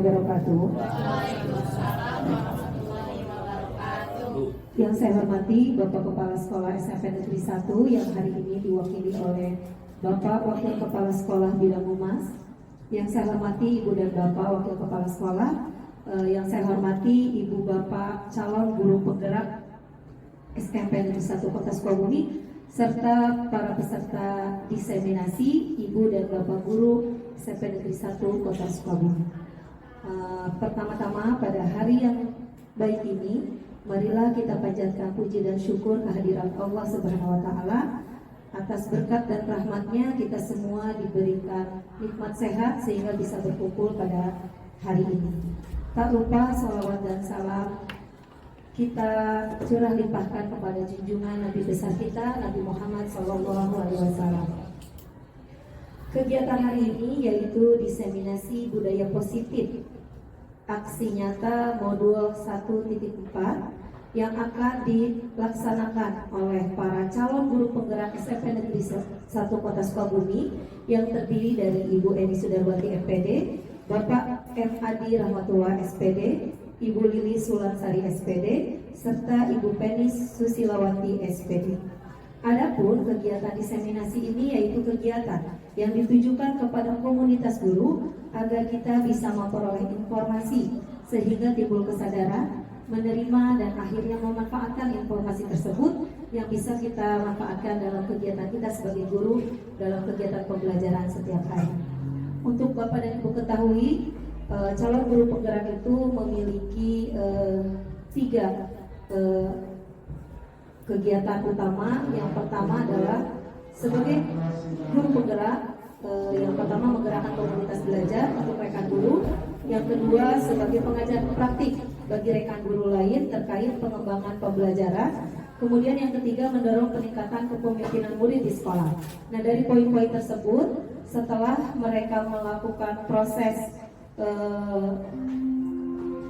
wabarakatuh. Yang saya hormati Bapak Kepala Sekolah SMP Negeri 1 yang hari ini diwakili oleh Bapak Wakil Kepala Sekolah Bidang Humas. Yang saya hormati Ibu dan Bapak Wakil Kepala Sekolah. Yang saya hormati Ibu Bapak calon guru penggerak SMP Negeri 1 Kota Sukabumi, serta para peserta diseminasi Ibu dan Bapak guru SMP Negeri 1 Kota Sukabumi. Pertama-tama pada hari yang baik ini, marilah kita panjatkan puji dan syukur kehadiran Allah Subhanahu wa Ta'ala. Atas berkat dan rahmatnya kita semua diberikan nikmat sehat sehingga bisa berkumpul pada hari ini. Tak lupa salawat dan salam kita curah limpahkan kepada junjungan Nabi besar kita, Nabi Muhammad SAW. Kegiatan hari ini yaitu diseminasi budaya positif aksi nyata modul 1.4 yang akan dilaksanakan oleh para calon guru penggerak SMP Negeri 1 Kota Sukabumi yang terdiri dari Ibu Eni Sudarwati SPD, Bapak M. Adi Rahmatullah SPD, Ibu Lili Sulansari SPD, serta Ibu Penis Susilawati SPD. Adapun kegiatan diseminasi ini yaitu kegiatan yang ditujukan kepada komunitas guru agar kita bisa memperoleh informasi sehingga timbul kesadaran, menerima dan akhirnya memanfaatkan informasi tersebut yang bisa kita manfaatkan dalam kegiatan kita sebagai guru dalam kegiatan pembelajaran setiap hari. Untuk Bapak dan Ibu ketahui, calon guru penggerak itu memiliki 3 kegiatan utama. Yang pertama adalah sebagai guru penggerak, yang pertama menggerakkan komunitas belajar untuk rekan guru. Yang kedua sebagai pengajar praktik bagi rekan guru lain terkait pengembangan pembelajaran. Kemudian yang ketiga mendorong peningkatan kepemimpinan murid di sekolah. Nah, dari poin-poin tersebut, setelah mereka melakukan proses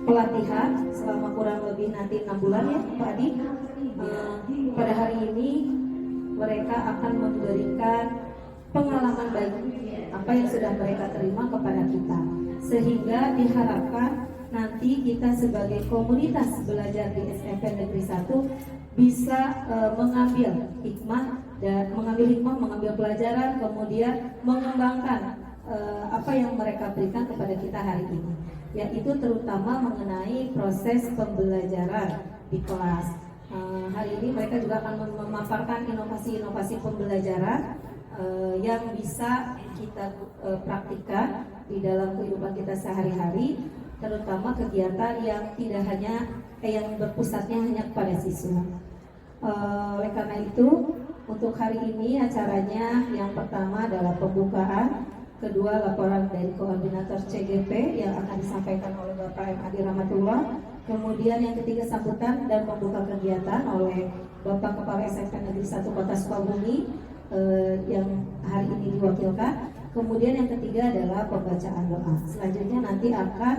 pelatihan selama kurang lebih nanti 6 bulan ya Pak Adi, pada hari ini mereka akan memberikan pengalaman baik apa yang sudah mereka terima kepada kita, sehingga diharapkan nanti kita sebagai komunitas belajar di SMP Negeri 1 bisa mengambil hikmah, mengambil pelajaran, kemudian mengembangkan apa yang mereka berikan kepada kita hari ini, yaitu terutama mengenai proses pembelajaran di kelas. Hari ini mereka juga akan memaparkan inovasi-inovasi pembelajaran yang bisa kita praktikkan di dalam kehidupan kita sehari-hari, terutama kegiatan yang tidak hanya yang berpusatnya hanya kepada siswa. Oleh karena itu, untuk hari ini acaranya yang pertama adalah pembukaan, kedua laporan dari koordinator CGP yang akan disampaikan oleh Bapak M. Adi Rahmatullah, kemudian yang ketiga sambutan dan pembuka kegiatan oleh Bapak Kepala SMP Negeri 1 Kota Sukabumi yang hari ini diwakilkan. Kemudian yang ketiga adalah pembacaan doa. Selanjutnya nanti akan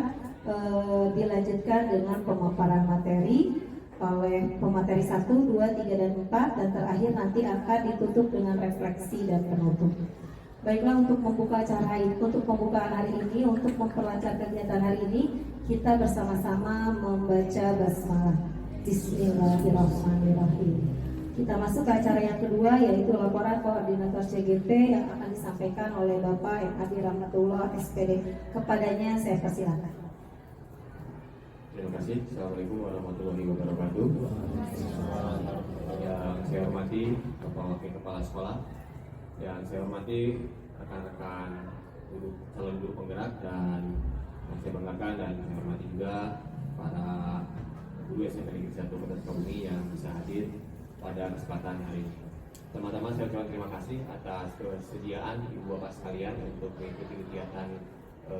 dilanjutkan dengan pemaparan materi oleh pemateri 1, 2, 3, dan 4, dan terakhir nanti akan ditutup dengan refleksi dan penutup. Baiklah, untuk membuka acara ini, untuk pembukaan hari ini, untuk memperlancar kegiatan hari ini, kita bersama-sama membaca basmalah. Bismillahirrahmanirrahim. Kita masuk ke acara yang kedua, yaitu laporan koordinator CGP yang akan disampaikan oleh Bapak M. Adi Rahmatullah SPD. Kepadanya saya persilakan. Terima kasih. Assalamualaikum warahmatullahi wabarakatuh. Yang saya hormati Bapak Wakil Kepala Sekolah, yang saya hormati rekan-rekan calon guru penggerak, dan yang saya banggakan dan saya hormati juga para guru SMP Negeri 1 Kota Sukabumi yang bisa hadir pada kesempatan hari ini. Teman-teman, saya ucapkan terima kasih atas kesediaan Ibu Bapak sekalian untuk mengikuti kegiatan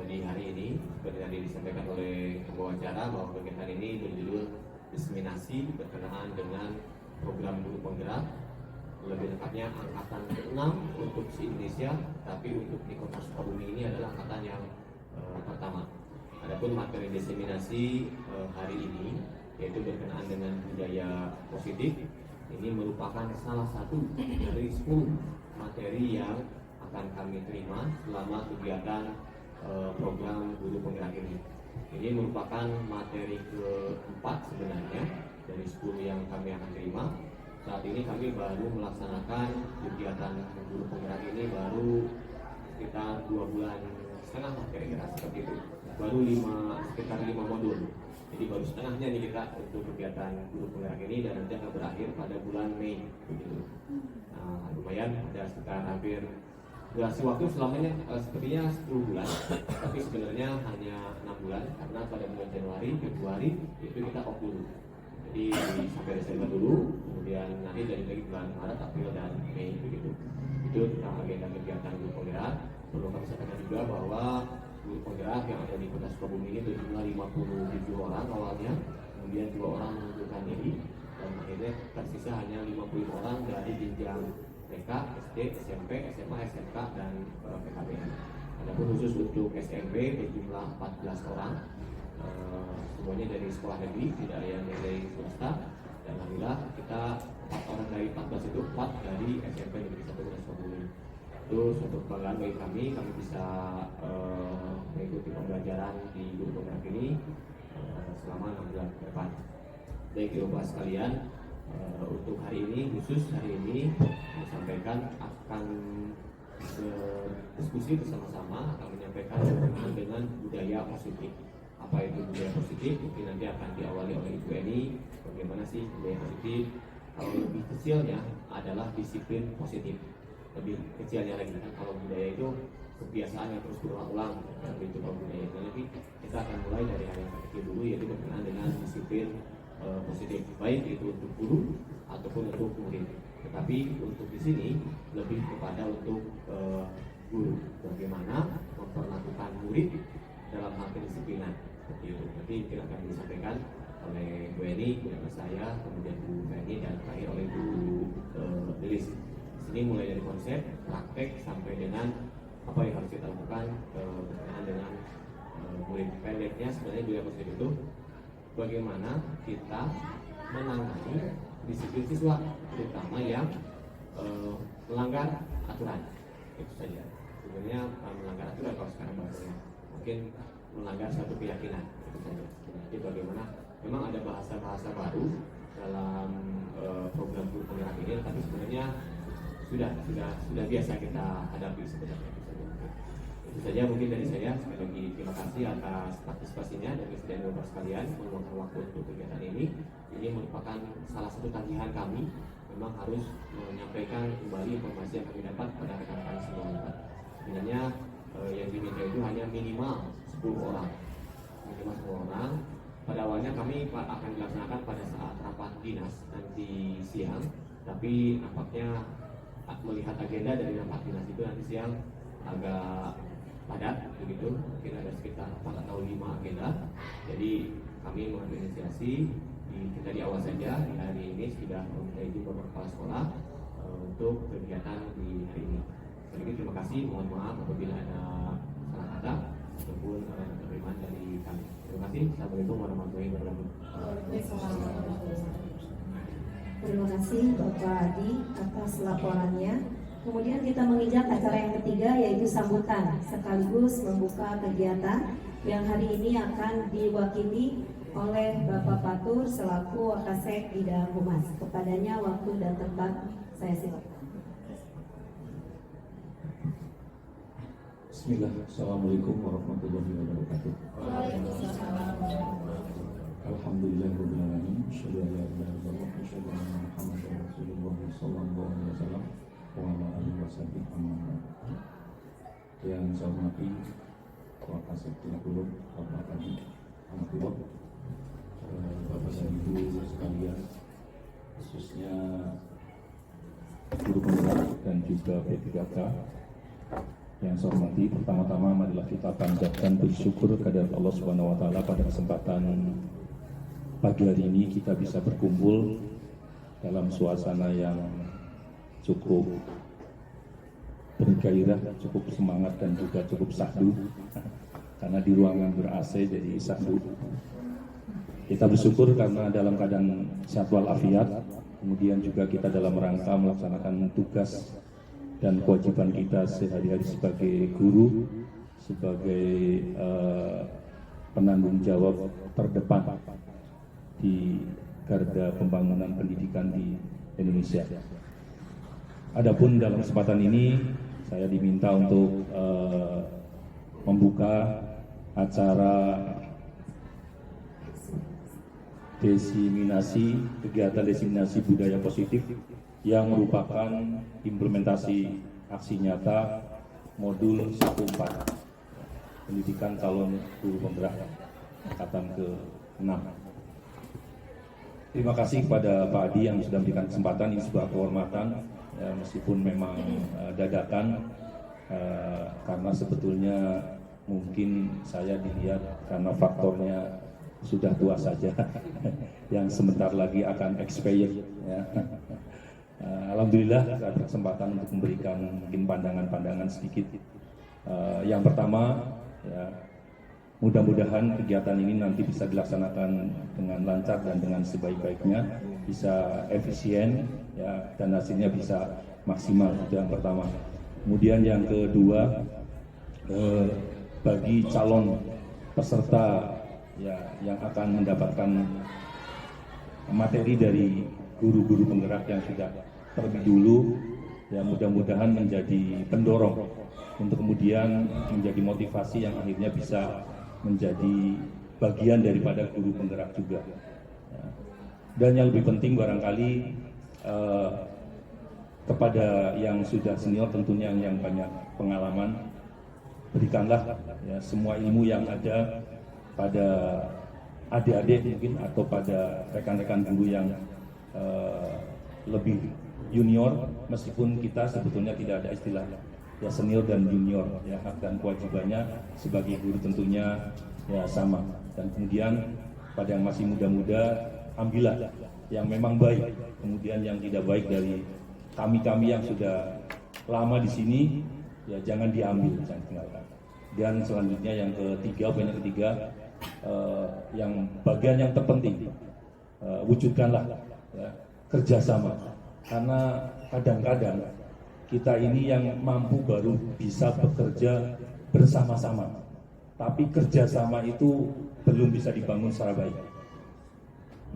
di hari ini. Seperti tadi disampaikan oleh pembawa acara bahwa kegiatan ini berjudul diseminasi berkenaan dengan program guru penggerak, lebih tepatnya angkatan ke-6 untuk se-Indonesia, tapi untuk di Kota Sukabumi ini adalah angkatan yang pertama. Adapun materi diseminasi hari ini yaitu berkenaan dengan budaya positif. Ini merupakan salah satu dari 10 materi yang akan kami terima selama kegiatan program guru guru penggerak ini. Ini merupakan materi keempat sebenarnya dari 10 yang kami akan terima. Saat ini kami baru melaksanakan kegiatan guru penggerak ini baru sekitar 2 bulan setengah kira-kira seperti itu. Baru sekitar 5 modul. Jadi baru setengahnya nih kita untuk kegiatan guru penggerak ini, dan nanti akan berakhir pada bulan Mei begitu. Nah, lumayan ada sekitar hampir durasi waktu selamanya sepertinya 10 bulan, tapi sebenarnya hanya 6 bulan karena pada bulan Januari, Februari itu kita off dulu. Jadi sampai Desember dulu, kemudian nanti dari lagi bulan Maret, April dan Mei begitu. Itu tentang agenda kegiatan guru penggerak. Perlu kami sampaikan juga bahwa guru penggerak yang ada di Kota Sukabumi ini berjumlah 57 orang awalnya, kemudian 2 orang mengundurkan diri, dan akhirnya tersisa hanya 55 orang dari jenjang TK, SD, SMP, SMA, SMK, dan PKBM. Adapun khusus untuk SMP berjumlah 14 orang, semuanya dari sekolah negeri, tidak ada yang dari swasta. Dan alhamdulillah kita 4 orang dari 14 itu 4 dari SMP Negeri 1 Kota Sukabumi. Itu suatu kebanggaan bagi kami bisa mengikuti pembelajaran di guru penggerak ini selama 6 bulan ke depan. Baik Bapak sekalian, untuk hari ini, khusus hari ini disampaikan akan berdiskusi bersama-sama, akan menyampaikan dengan budaya positif. Apa itu budaya positif? Mungkin nanti akan diawali oleh Ibu Eni. Bagaimana sih budaya positif? Kalau lebih kecilnya adalah disiplin positif. Lebih kecilnya lagi kan, kalau budaya itu kebiasaan yang terus berulang-ulang, itu kalau budaya. Jadi kita akan mulai dari hal yang kecil dulu, yaitu berkenaan dengan disiplin positif, baik itu untuk guru ataupun untuk murid. Tetapi untuk di sini lebih kepada untuk guru, bagaimana memperlakukan murid dalam hal kedisiplinan seperti itu. Nanti mungkin akan disampaikan oleh Bu Eni, kemudian saya, kemudian Bu Feni, dan terakhir oleh Bu Delis. Di sini mulai dari konsep, praktek sampai dengan apa yang harus kita lakukan berkenaan dengan murid. Pendeknya sebenarnya budaya positif itu bagaimana kita menangani disiplin siswa, terutama yang melanggar aturan. Itu saja. Sebenarnya melanggar aturan kalau sekarang bahasanya, mungkin melanggar satu keyakinan. Itu saja. Jadi bagaimana memang ada bahasa-bahasa baru dalam program guru penggerak ini, tapi sebenarnya sudah biasa kita hadapi sebenarnya. Itu saja mungkin dari saya. Sekali lagi terima kasih atas partisipasinya dan kesediaan Bapak sekalian meluangkan waktu untuk kegiatan ini. Ini merupakan salah satu tagihan kami, memang harus menyampaikan kembali informasi yang kami dapat pada rekan-rekan semua. Sebenarnya yang diminta itu hanya minimal 10 orang. Minimal 10 orang. Pada awalnya kami akan dilaksanakan pada saat rapat dinas nanti siang, tapi nampaknya melihat agenda dari rapat dinas itu nanti siang agak padat begitu, mungkin ada sekitar 4 atau 5 agenda. Jadi kami mengambil inisiasi kita di awal saja di hari ini sudah meminta izin Bapak Kepala Sekolah untuk kegiatan di hari ini. Jadi terima kasih, mohon maaf apabila ada salah kata ataupun penerimaan dari kami. Terima kasih. Assalamualaikum warahmatullahi wabarakatuh. Terima kasih Bapak Adi atas laporannya. Kemudian kita menginjak acara yang ketiga, yaitu sambutan sekaligus membuka kegiatan yang hari ini akan diwakili oleh Bapak Patur selaku Wakasek Bidang Humas. Kepadanya waktu dan tempat saya silakan. Bismillah. Assalamualaikum warahmatullahi wabarakatuh. Alhamdulillahirabbil alamin. Asyhadu an la ilaha illallah wa asyhadu anna Muhammadar Rasulullah sallallahu alaihi wasallam wa ala alihi washabihi amma. Yang saya hormati Wakasek Bidang Bapak Adi Ahmad, Bapak dan Ibu sekalian, khususnya guru penggerak dan juga P3K. Yang saya hormati, pertama-tama marilah kita panjatkan bersyukur kepada Allah Subhanahu wa taala pada kesempatan pagi hari ini kita bisa berkumpul dalam suasana yang cukup bergairah, cukup semangat dan juga cukup syahdu. Karena di ruangan ber-AC jadi syahdu. Kita bersyukur karena dalam keadaan sehat walafiat, kemudian juga kita dalam rangka melaksanakan tugas dan kewajiban kita sehari-hari sebagai guru, sebagai penanggung jawab terdepan di garda pembangunan pendidikan di Indonesia. Adapun dalam kesempatan ini saya diminta untuk membuka acara kegiatan diseminasi budaya positif yang merupakan implementasi aksi nyata modul 14 pendidikan calon guru penggerak angkatan ke-6. Terima kasih kepada Pak Adi yang sudah memberikan kesempatan. Ini sebuah kehormatan ya, meskipun memang dadakan karena sebetulnya mungkin saya dilihat karena faktornya sudah tua saja yang sebentar lagi akan expire ya. Alhamdulillah saya berkesempatan untuk memberikan mungkin pandangan-pandangan sedikit. Yang pertama ya, mudah-mudahan kegiatan ini nanti bisa dilaksanakan dengan lancar dan dengan sebaik-baiknya, bisa efisien ya, dan hasilnya bisa maksimal. Itu yang pertama. Kemudian yang kedua, bagi calon peserta ya yang akan mendapatkan materi dari guru-guru penggerak yang sudah terlebih dulu, ya mudah-mudahan menjadi pendorong untuk kemudian menjadi motivasi yang akhirnya bisa menjadi bagian daripada guru penggerak juga. Ya. Dan yang lebih penting barangkali kepada yang sudah senior tentunya yang banyak pengalaman, berikanlah ya, semua ilmu yang ada pada adik-adik mungkin atau pada rekan-rekan guru yang lebih junior, meskipun kita sebetulnya tidak ada istilah ya senior dan junior ya, hak dan kewajibannya sebagai guru tentunya ya sama. Dan kemudian pada yang masih muda-muda ambillah yang memang baik, kemudian yang tidak baik dari kami yang sudah lama di sini ya jangan diambil, jangan tinggalkan. Dan selanjutnya yang ketiga, poin yang ketiga, yang bagian yang terpenting, wujudkanlah ya, kerjasama, karena kadang-kadang kita ini yang mampu baru bisa bekerja bersama-sama, tapi kerjasama itu belum bisa dibangun secara baik.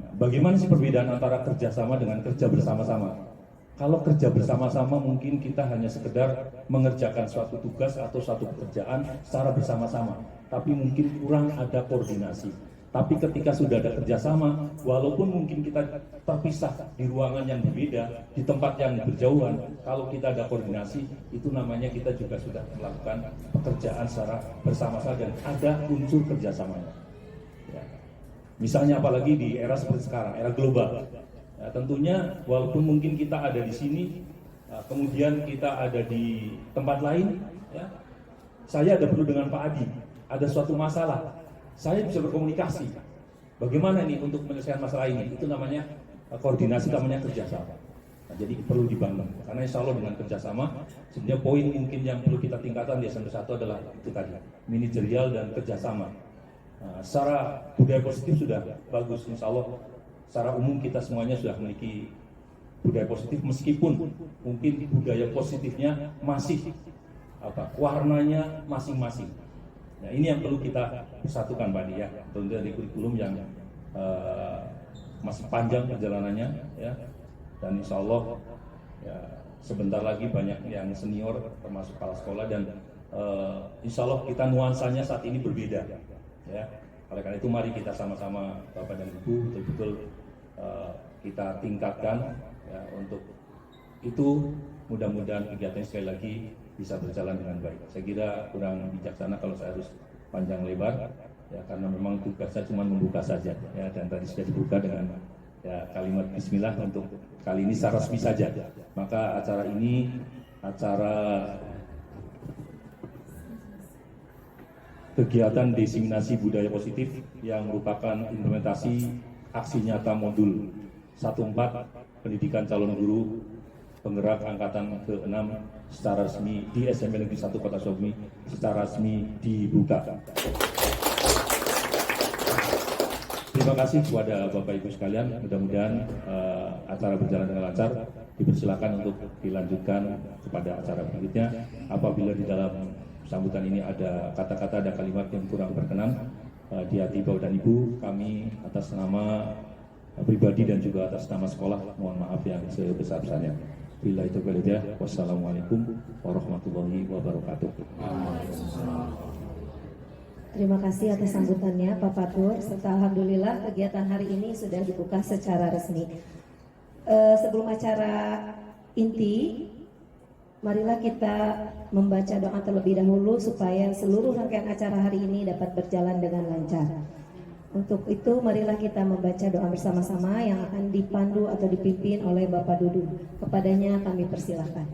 Nah, bagaimana sih perbedaan antara kerjasama dengan kerja bersama-sama? Kalau kerja bersama-sama mungkin kita hanya sekedar mengerjakan suatu tugas atau suatu pekerjaan secara bersama-sama, tapi mungkin kurang ada koordinasi. Tapi ketika sudah ada kerjasama, walaupun mungkin kita terpisah di ruangan yang berbeda, di tempat yang berjauhan, kalau kita ada koordinasi, itu namanya kita juga sudah melakukan pekerjaan secara bersama-sama dan ada unsur kerjasamanya. Ya. Misalnya apalagi di era seperti sekarang, era global. Ya, tentunya walaupun mungkin kita ada di sini, kemudian kita ada di tempat lain, ya, saya ada perlu dengan Pak Adi, ada suatu masalah, saya bisa berkomunikasi. Bagaimana ini untuk menyelesaikan masalah ini? Itu namanya koordinasi, namanya kerjasama. Nah, jadi perlu dibangun. Karena insya Allah dengan kerjasama, sebenarnya poin mungkin yang perlu kita tingkatkan di SMP 1 adalah itu tadi, manajerial dan kerjasama. Nah, secara budaya positif sudah bagus, insya Allah. Secara umum kita semuanya sudah memiliki budaya positif, meskipun mungkin budaya positifnya masih warnanya masing-masing. Nah, ini yang perlu kita satukan Pak Adi ya, tentunya dari kurikulum yang masih panjang perjalanannya ya, dan insya Allah ya, sebentar lagi banyak yang senior termasuk kepala sekolah dan insya Allah kita nuansanya saat ini berbeda ya. Oleh karena itu mari kita sama-sama Bapak dan Ibu betul-betul kita tingkatkan ya, untuk itu mudah-mudahan kegiatan sekali lagi bisa berjalan dengan baik. Saya kira kurang bijaksana kalau saya harus panjang lebar ya, karena memang tugasnya cuma membuka saja ya, dan tadi sudah dibuka dengan ya, kalimat bismillah untuk kali ini secara resmi saja. Maka acara ini acara kegiatan diseminasi budaya positif yang merupakan implementasi aksi nyata modul 14 pendidikan calon guru penggerak angkatan ke-6 secara resmi di SMP Negeri 1 Kota Sukabumi secara resmi dibuka. Terima kasih kepada Bapak Ibu sekalian, mudah-mudahan acara berjalan dengan lancar. Dipersilakan untuk dilanjutkan kepada acara berikutnya. Apabila di dalam sambutan ini ada kata-kata, ada kalimat yang kurang berkenan, di hati Bapak dan Ibu. Kami atas nama pribadi dan juga atas nama sekolah mohon maaf yang sebesar-besarnya. Bila itu hidayah, wassalamualaikum warahmatullahi wabarakatuh. Terima kasih atas sambutannya Pak Fatur, serta alhamdulillah kegiatan hari ini sudah dibuka secara resmi. Sebelum acara inti, marilah kita membaca doa terlebih dahulu supaya seluruh rangkaian acara hari ini dapat berjalan dengan lancar. Untuk itu marilah kita membaca doa bersama-sama yang akan dipandu atau dipimpin oleh Bapak Dudu. Kepadanya kami persilahkan.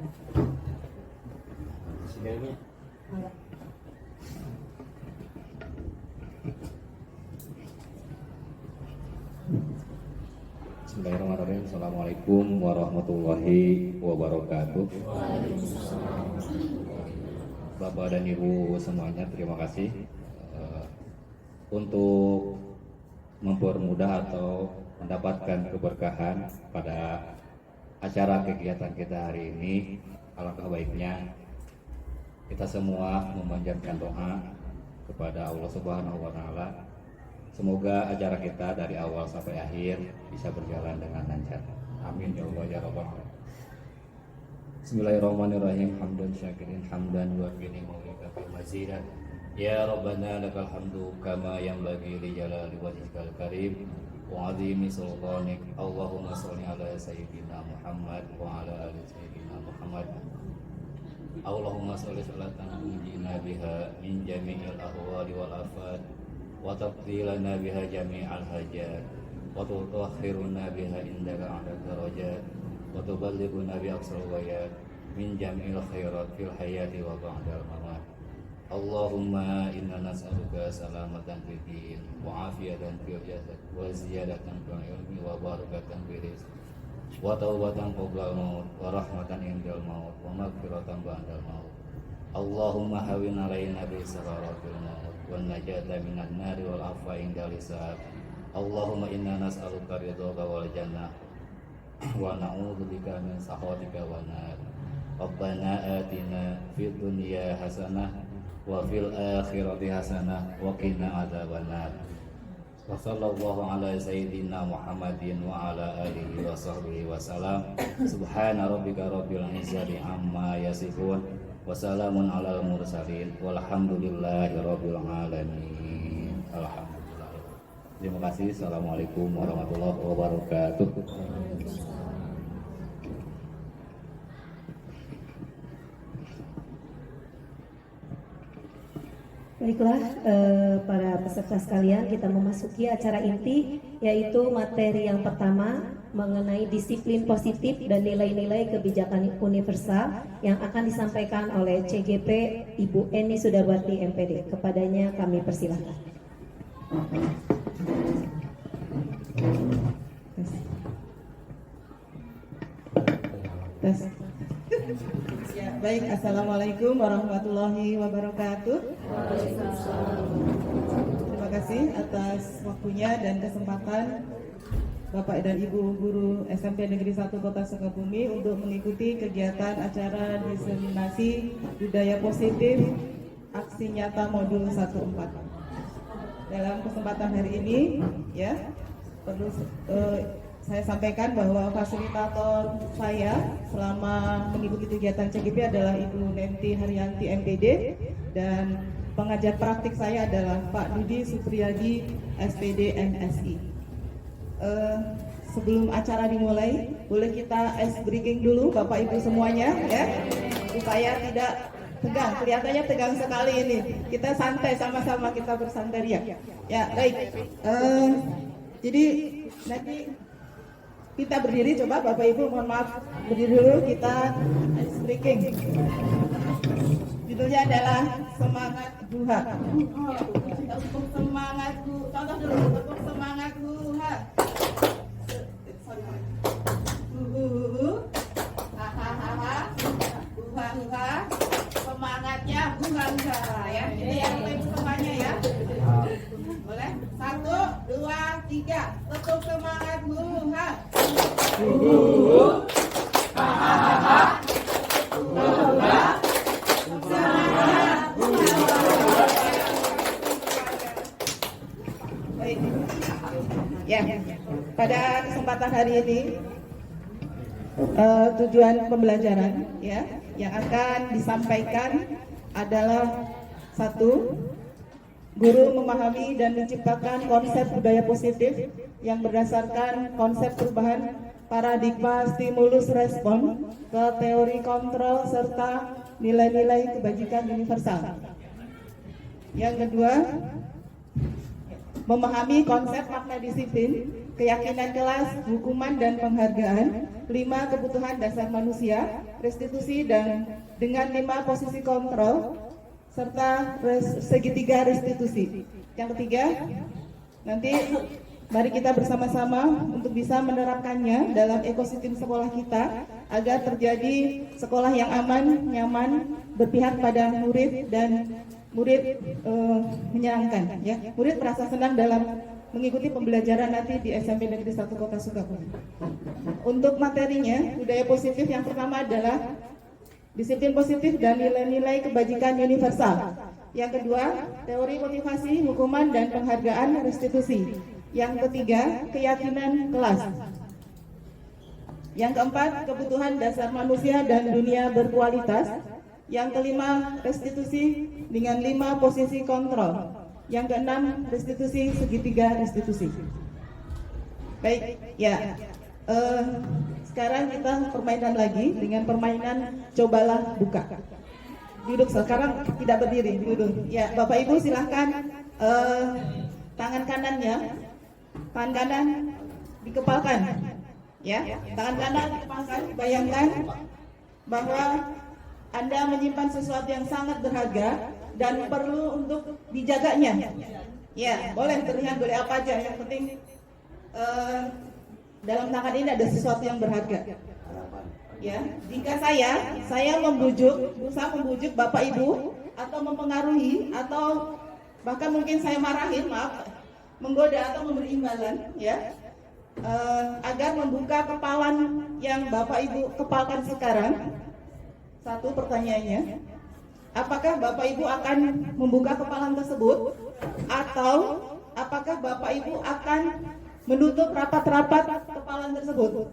Bismillahirrahmanirrahim. Assalamualaikum warahmatullahi wabarakatuh. Bapak dan Ibu semuanya, terima kasih untuk mempermudah atau mendapatkan keberkahan pada acara kegiatan kita hari ini. Alangkah baiknya kita semua memanjatkan doa kepada Allah Subhanahu wa Ta'ala. Semoga acara kita dari awal sampai akhir bisa berjalan dengan lancar. Amin ya Allah ya Rabbal alamin. Bismillahirrahmanirrahim. Hamdan syakirin hamdan wa qini maulika bil mazidah. Ya Rabbana lakal hamdu kama yanbaghi li jalali wajhikal karim wa 'azimi sultanik. Allahumma shalli ala sayyidina Muhammad wa ala ali sayyidina Muhammad. Allahumma shalli salatan tunjina biha min jami'il ahwali wal afat wa taqdilana biha jami'al hajat wa tutahhiruna biha indaka 'ala darajat wa tuballighuna bi aqsal ghayat min jami'il khairat fil hayati wa ba'dal mamat. Allahumma inna nas'aluka salamatan fid din wa afiyatan fil jasad wa ziyadatan fil ilmi wa barakatan fil rizq wa taubatan qabla al-maut wa rahmatan indal maut wa maghfiratan ba'dal maut. Allahumma hawwin 'alaina bi sakaratil maut wan najata minan nari wal afwa indal hisab. Allahumma inna nas'aluka ridhaka wal jannah wa na'udzubika min sakhatika wan nar. Rabbana atina fid dunya hasanah wa fil akhirati hasanah wa qina adzabannar. Wa sallallahu ala sayyidina Muhammadin wa ala alihi wa sahbihi wa salam. Subhana rabbika rabbil izzati amma yasifun wa salamun alal mursalin walhamdulillahi rabbil alamin. Alhamdulillah. Terima kasih. Assalamualaikum warahmatullahi wabarakatuh. Baiklah, para peserta sekalian, kita memasuki acara inti, yaitu materi yang pertama mengenai disiplin positif dan nilai-nilai kebijakan universal yang akan disampaikan oleh CGP Ibu Eni Sudarwati MPD. Kepadanya kami persilahkan. Ya, baik, assalamualaikum warahmatullahi wabarakatuh. Terima kasih atas waktunya dan kesempatan Bapak dan Ibu guru SMP Negeri 1 Kota Sukabumi untuk mengikuti kegiatan acara diseminasi budaya positif aksi nyata modul 14. Dalam kesempatan hari ini, ya, perlu saya sampaikan bahwa fasilitator saya selama mengikuti kegiatan CGP adalah Ibu Nenti Haryanti MPD dan pengajar praktik saya adalah Pak Dudi Supriyadi SPD MSI. Sebelum acara dimulai, boleh kita ice breaking dulu Bapak Ibu semuanya, ya, supaya tidak tegang. Kelihatannya tegang sekali ini. Kita santai sama-sama, kita bersantai ya. Ya, baik. Jadi nanti kita berdiri, coba Bapak Ibu, mohon maaf, berdiri dulu, kita ice breaking. Judulnya adalah Semangat Duha. Untuk semangat Duha, contoh dulu, untuk semangat Duha. Hahaha, Duha, semangatnya Duha, ya. Ini yang Ibu semuanya ya. Boleh? 1, 2, 3. Tetap semangat Duha. Hahaha, Duha. Ya, pada kesempatan hari ini tujuan pembelajaran ya yang akan disampaikan adalah satu, guru memahami dan menciptakan konsep budaya positif yang berdasarkan konsep perubahan paradigma stimulus respon ke teori kontrol serta nilai-nilai kebajikan universal. Yang kedua, memahami konsep makna disiplin, keyakinan kelas, hukuman dan penghargaan, 5 kebutuhan dasar manusia, restitusi dan dengan 5 posisi kontrol, serta segitiga restitusi. Yang ketiga, nanti mari kita bersama-sama untuk bisa menerapkannya dalam ekosistem sekolah kita agar terjadi sekolah yang aman, nyaman, berpihak pada murid dan murid menyenangkan. Ya, murid merasa senang dalam mengikuti pembelajaran nanti di SMP Negeri 1 Kota Sukabumi. Untuk materinya, budaya positif yang pertama adalah disiplin positif dan nilai-nilai kebajikan universal. Yang kedua, teori motivasi, hukuman dan penghargaan restitusi. Yang ketiga, keyakinan kelas. Yang keempat, kebutuhan dasar manusia dan dunia berkualitas. Yang kelima, restitusi dengan 5 posisi kontrol. Yang keenam, restitusi segitiga restitusi. Baik, ya. Sekarang kita permainan lagi dengan permainan cobalah buka. Duduk sekarang, tidak berdiri, duduk. Ya, Bapak Ibu silahkan tangan kanan dikepalkan. Ya, tangan kanan dikepalkan. Bayangkan bahwa Anda menyimpan sesuatu yang sangat berharga dan perlu untuk dijaganya. Ya, boleh terlihat, boleh apa aja. Yang penting dalam tangan ini ada sesuatu yang berharga. Ya, jika saya berusaha membujuk Bapak Ibu atau mempengaruhi atau bahkan mungkin saya marahin, menggoda atau memberi imbalan, ya, agar membuka kepalan yang Bapak Ibu kepalkan sekarang. Satu pertanyaannya, apakah Bapak Ibu akan membuka kepalan tersebut atau apakah Bapak Ibu akan menutup rapat-rapat kepalan tersebut?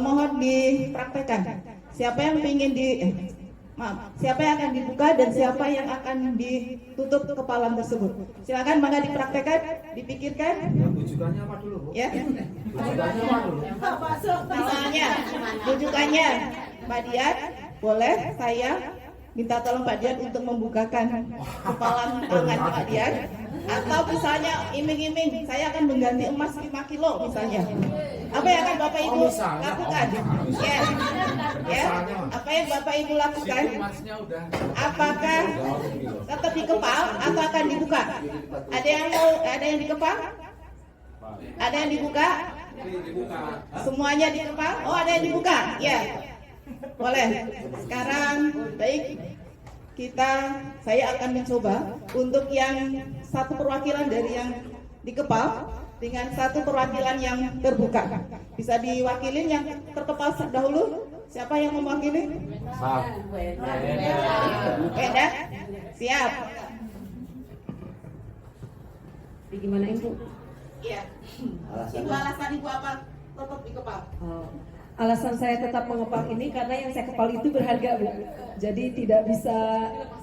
Mohon dipraktekkan. Siapa yang ingin siapa yang akan dibuka dan siapa yang akan ditutup kepalan tersebut? Silakan, maka dipraktekkan, dipikirkan. Rujukannya apa dulu, Bu? Ya. Rujukannya apa dulu? Misalnya, rujukannya Mbak Dian, boleh saya minta tolong Pak Dian untuk membukakan kepalan tangan Pak Dian, atau misalnya iming-iming saya akan mengganti emas 5 kilo misalnya. Apa yang akan Bapak Ibu lakukan? Ya. Ya. Apa yang Bapak Ibu lakukan? Apakah tetap dikepal atau akan dibuka? Ada yang dikepal? Ada yang dibuka? Semuanya dikepal? Oh, ada yang dibuka. Ya. Boleh. Sekarang baik, saya akan mencoba untuk yang satu perwakilan dari yang dikepal dengan satu perwakilan yang terbuka. Bisa diwakilin yang terkepal dahulu. Siapa yang mewakili? Beda. Siap. Gimana Ibu? Iya. Ibu, alasan Ibu apa tetap dikepal? Alasan saya tetap mengepal ini karena yang saya kepal itu berharga, Bu. Jadi tidak bisa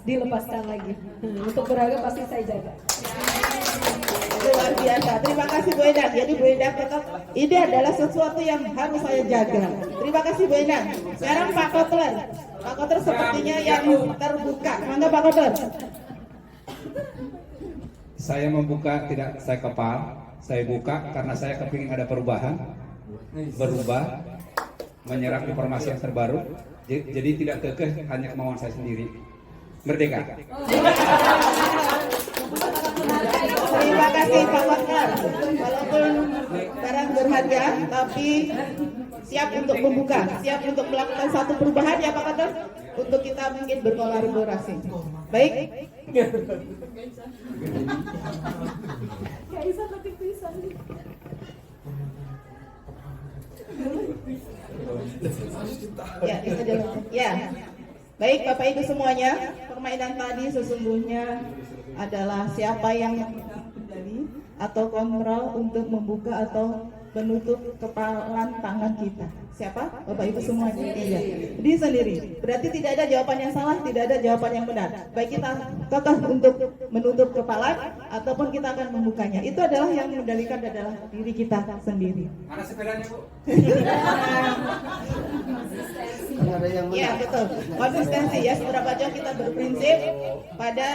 dilepaskan lagi. Untuk berharga pasti saya jaga. Luar biasa. Terima kasih Bu Endang. Jadi Bu Endang tetap, ini adalah sesuatu yang harus saya jaga. Terima kasih Bu Endang. Sekarang Pak Kotler. Pak Kotler sepertinya yang terbuka. Mangga Pak Kotler. Saya membuka, tidak saya kepal, saya buka karena saya kepingin ada perubahan, berubah, menyerap informasi yang terbaru, jadi tidak kekeh hanya kemauan saya sendiri. Merdeka. Terima kasih Pak Kotler. Walaupun barang berharga, tapi siap untuk membuka, siap untuk melakukan satu perubahan ya Pak Kotler, untuk kita mungkin berkolaborasi. Baik. Ya, bisa jalan. Ya. Baik Bapak Ibu semuanya, permainan tadi sesungguhnya adalah siapa yang kembali atau kontrol untuk membuka atau menutup kepalan tangan kita. Siapa? Bapak Ibu semua. Iya. Diri sendiri. Berarti tidak ada jawaban yang salah, tidak ada jawaban yang benar. Baik kita kokoh untuk menutup kepala ataupun kita akan membukanya. Itu adalah yang mengendalikan adalah diri kita sendiri. Mana sepedanya, Bu? Ya betul. Konsistensi ya. Seberapa jauh kita berprinsip pada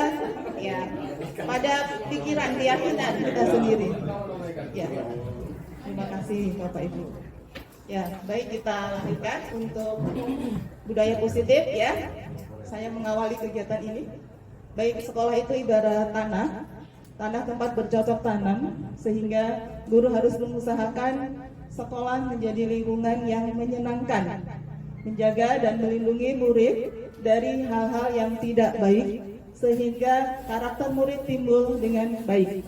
pada pikiran, keyakinan kita sendiri. Ya. Terima kasih Bapak Ibu. Ya, baik kita lanjutkan untuk budaya positif ya. Saya mengawali kegiatan ini. Baik, sekolah itu ibarat tanah tempat bercocok tanam, sehingga guru harus mengusahakan sekolah menjadi lingkungan yang menyenangkan, menjaga dan melindungi murid dari hal-hal yang tidak baik, sehingga karakter murid timbul dengan baik.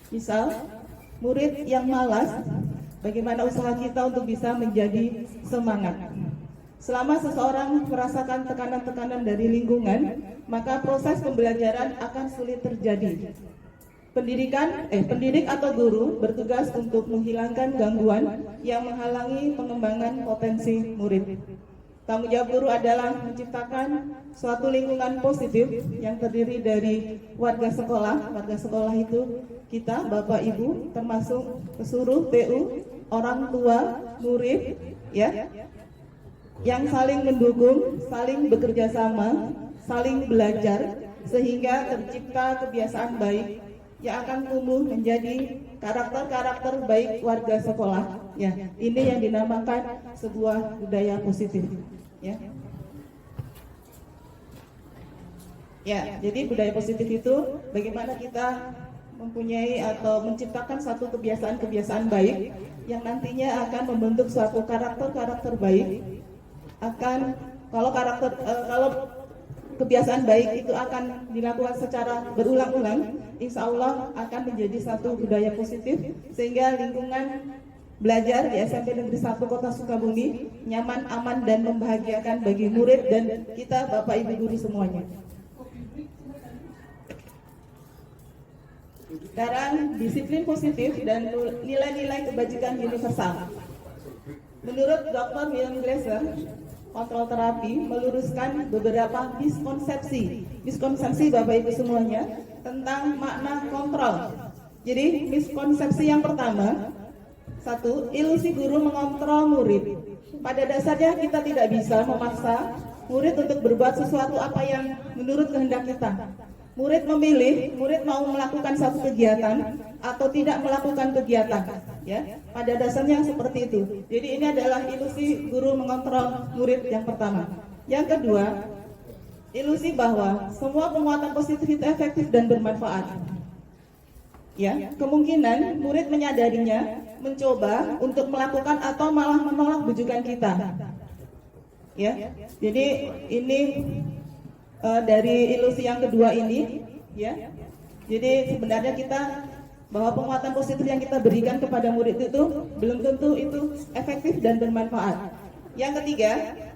Misal, murid yang malas, bagaimana usaha kita untuk bisa menjadi semangat. Selama seseorang merasakan tekanan-tekanan dari lingkungan, maka proses pembelajaran akan sulit terjadi. Pendidik atau guru bertugas untuk menghilangkan gangguan yang menghalangi pengembangan potensi murid. Tanggung jawab guru adalah menciptakan suatu lingkungan positif yang terdiri dari warga sekolah. Warga sekolah itu kita, Bapak Ibu, termasuk seluruh TU, orang tua, murid, ya, yang saling mendukung, saling bekerja sama, saling belajar, sehingga tercipta kebiasaan baik yang akan tumbuh menjadi karakter-karakter baik warga sekolah. Ya, ini yang dinamakan sebuah budaya positif. Ya, jadi budaya positif itu bagaimana kita mempunyai atau menciptakan satu kebiasaan-kebiasaan baik yang nantinya akan membentuk suatu karakter-karakter baik. Kalau kebiasaan baik itu akan dilakukan secara berulang-ulang, insya Allah akan menjadi satu budaya positif, sehingga lingkungan belajar di SMP Negeri 1 Kota Sukabumi nyaman, aman, dan membahagiakan bagi murid dan kita Bapak Ibu guru semuanya. Sekarang disiplin positif dan nilai-nilai kebajikan universal. Menurut Dr. William Glasser, kontrol terapi meluruskan beberapa miskonsepsi Bapak Ibu semuanya tentang makna kontrol. Jadi miskonsepsi yang pertama, satu, ilusi guru mengontrol murid. Pada dasarnya kita tidak bisa memaksa murid untuk berbuat sesuatu apa yang menurut kehendak kita. Murid memilih, murid mau melakukan satu kegiatan atau tidak melakukan kegiatan. Ya, pada dasarnya seperti itu. Jadi ini adalah ilusi guru mengontrol murid yang pertama. Yang kedua, ilusi bahwa semua penguatan positif itu efektif dan bermanfaat. Ya, kemungkinan murid menyadarinya, mencoba untuk melakukan atau malah menolak bujukan kita. Ya, jadi ini dari ilusi yang kedua ini, ya. Jadi sebenarnya kita bahwa penguatan positif yang kita berikan kepada murid itu belum tentu itu efektif dan bermanfaat. Yang ketiga,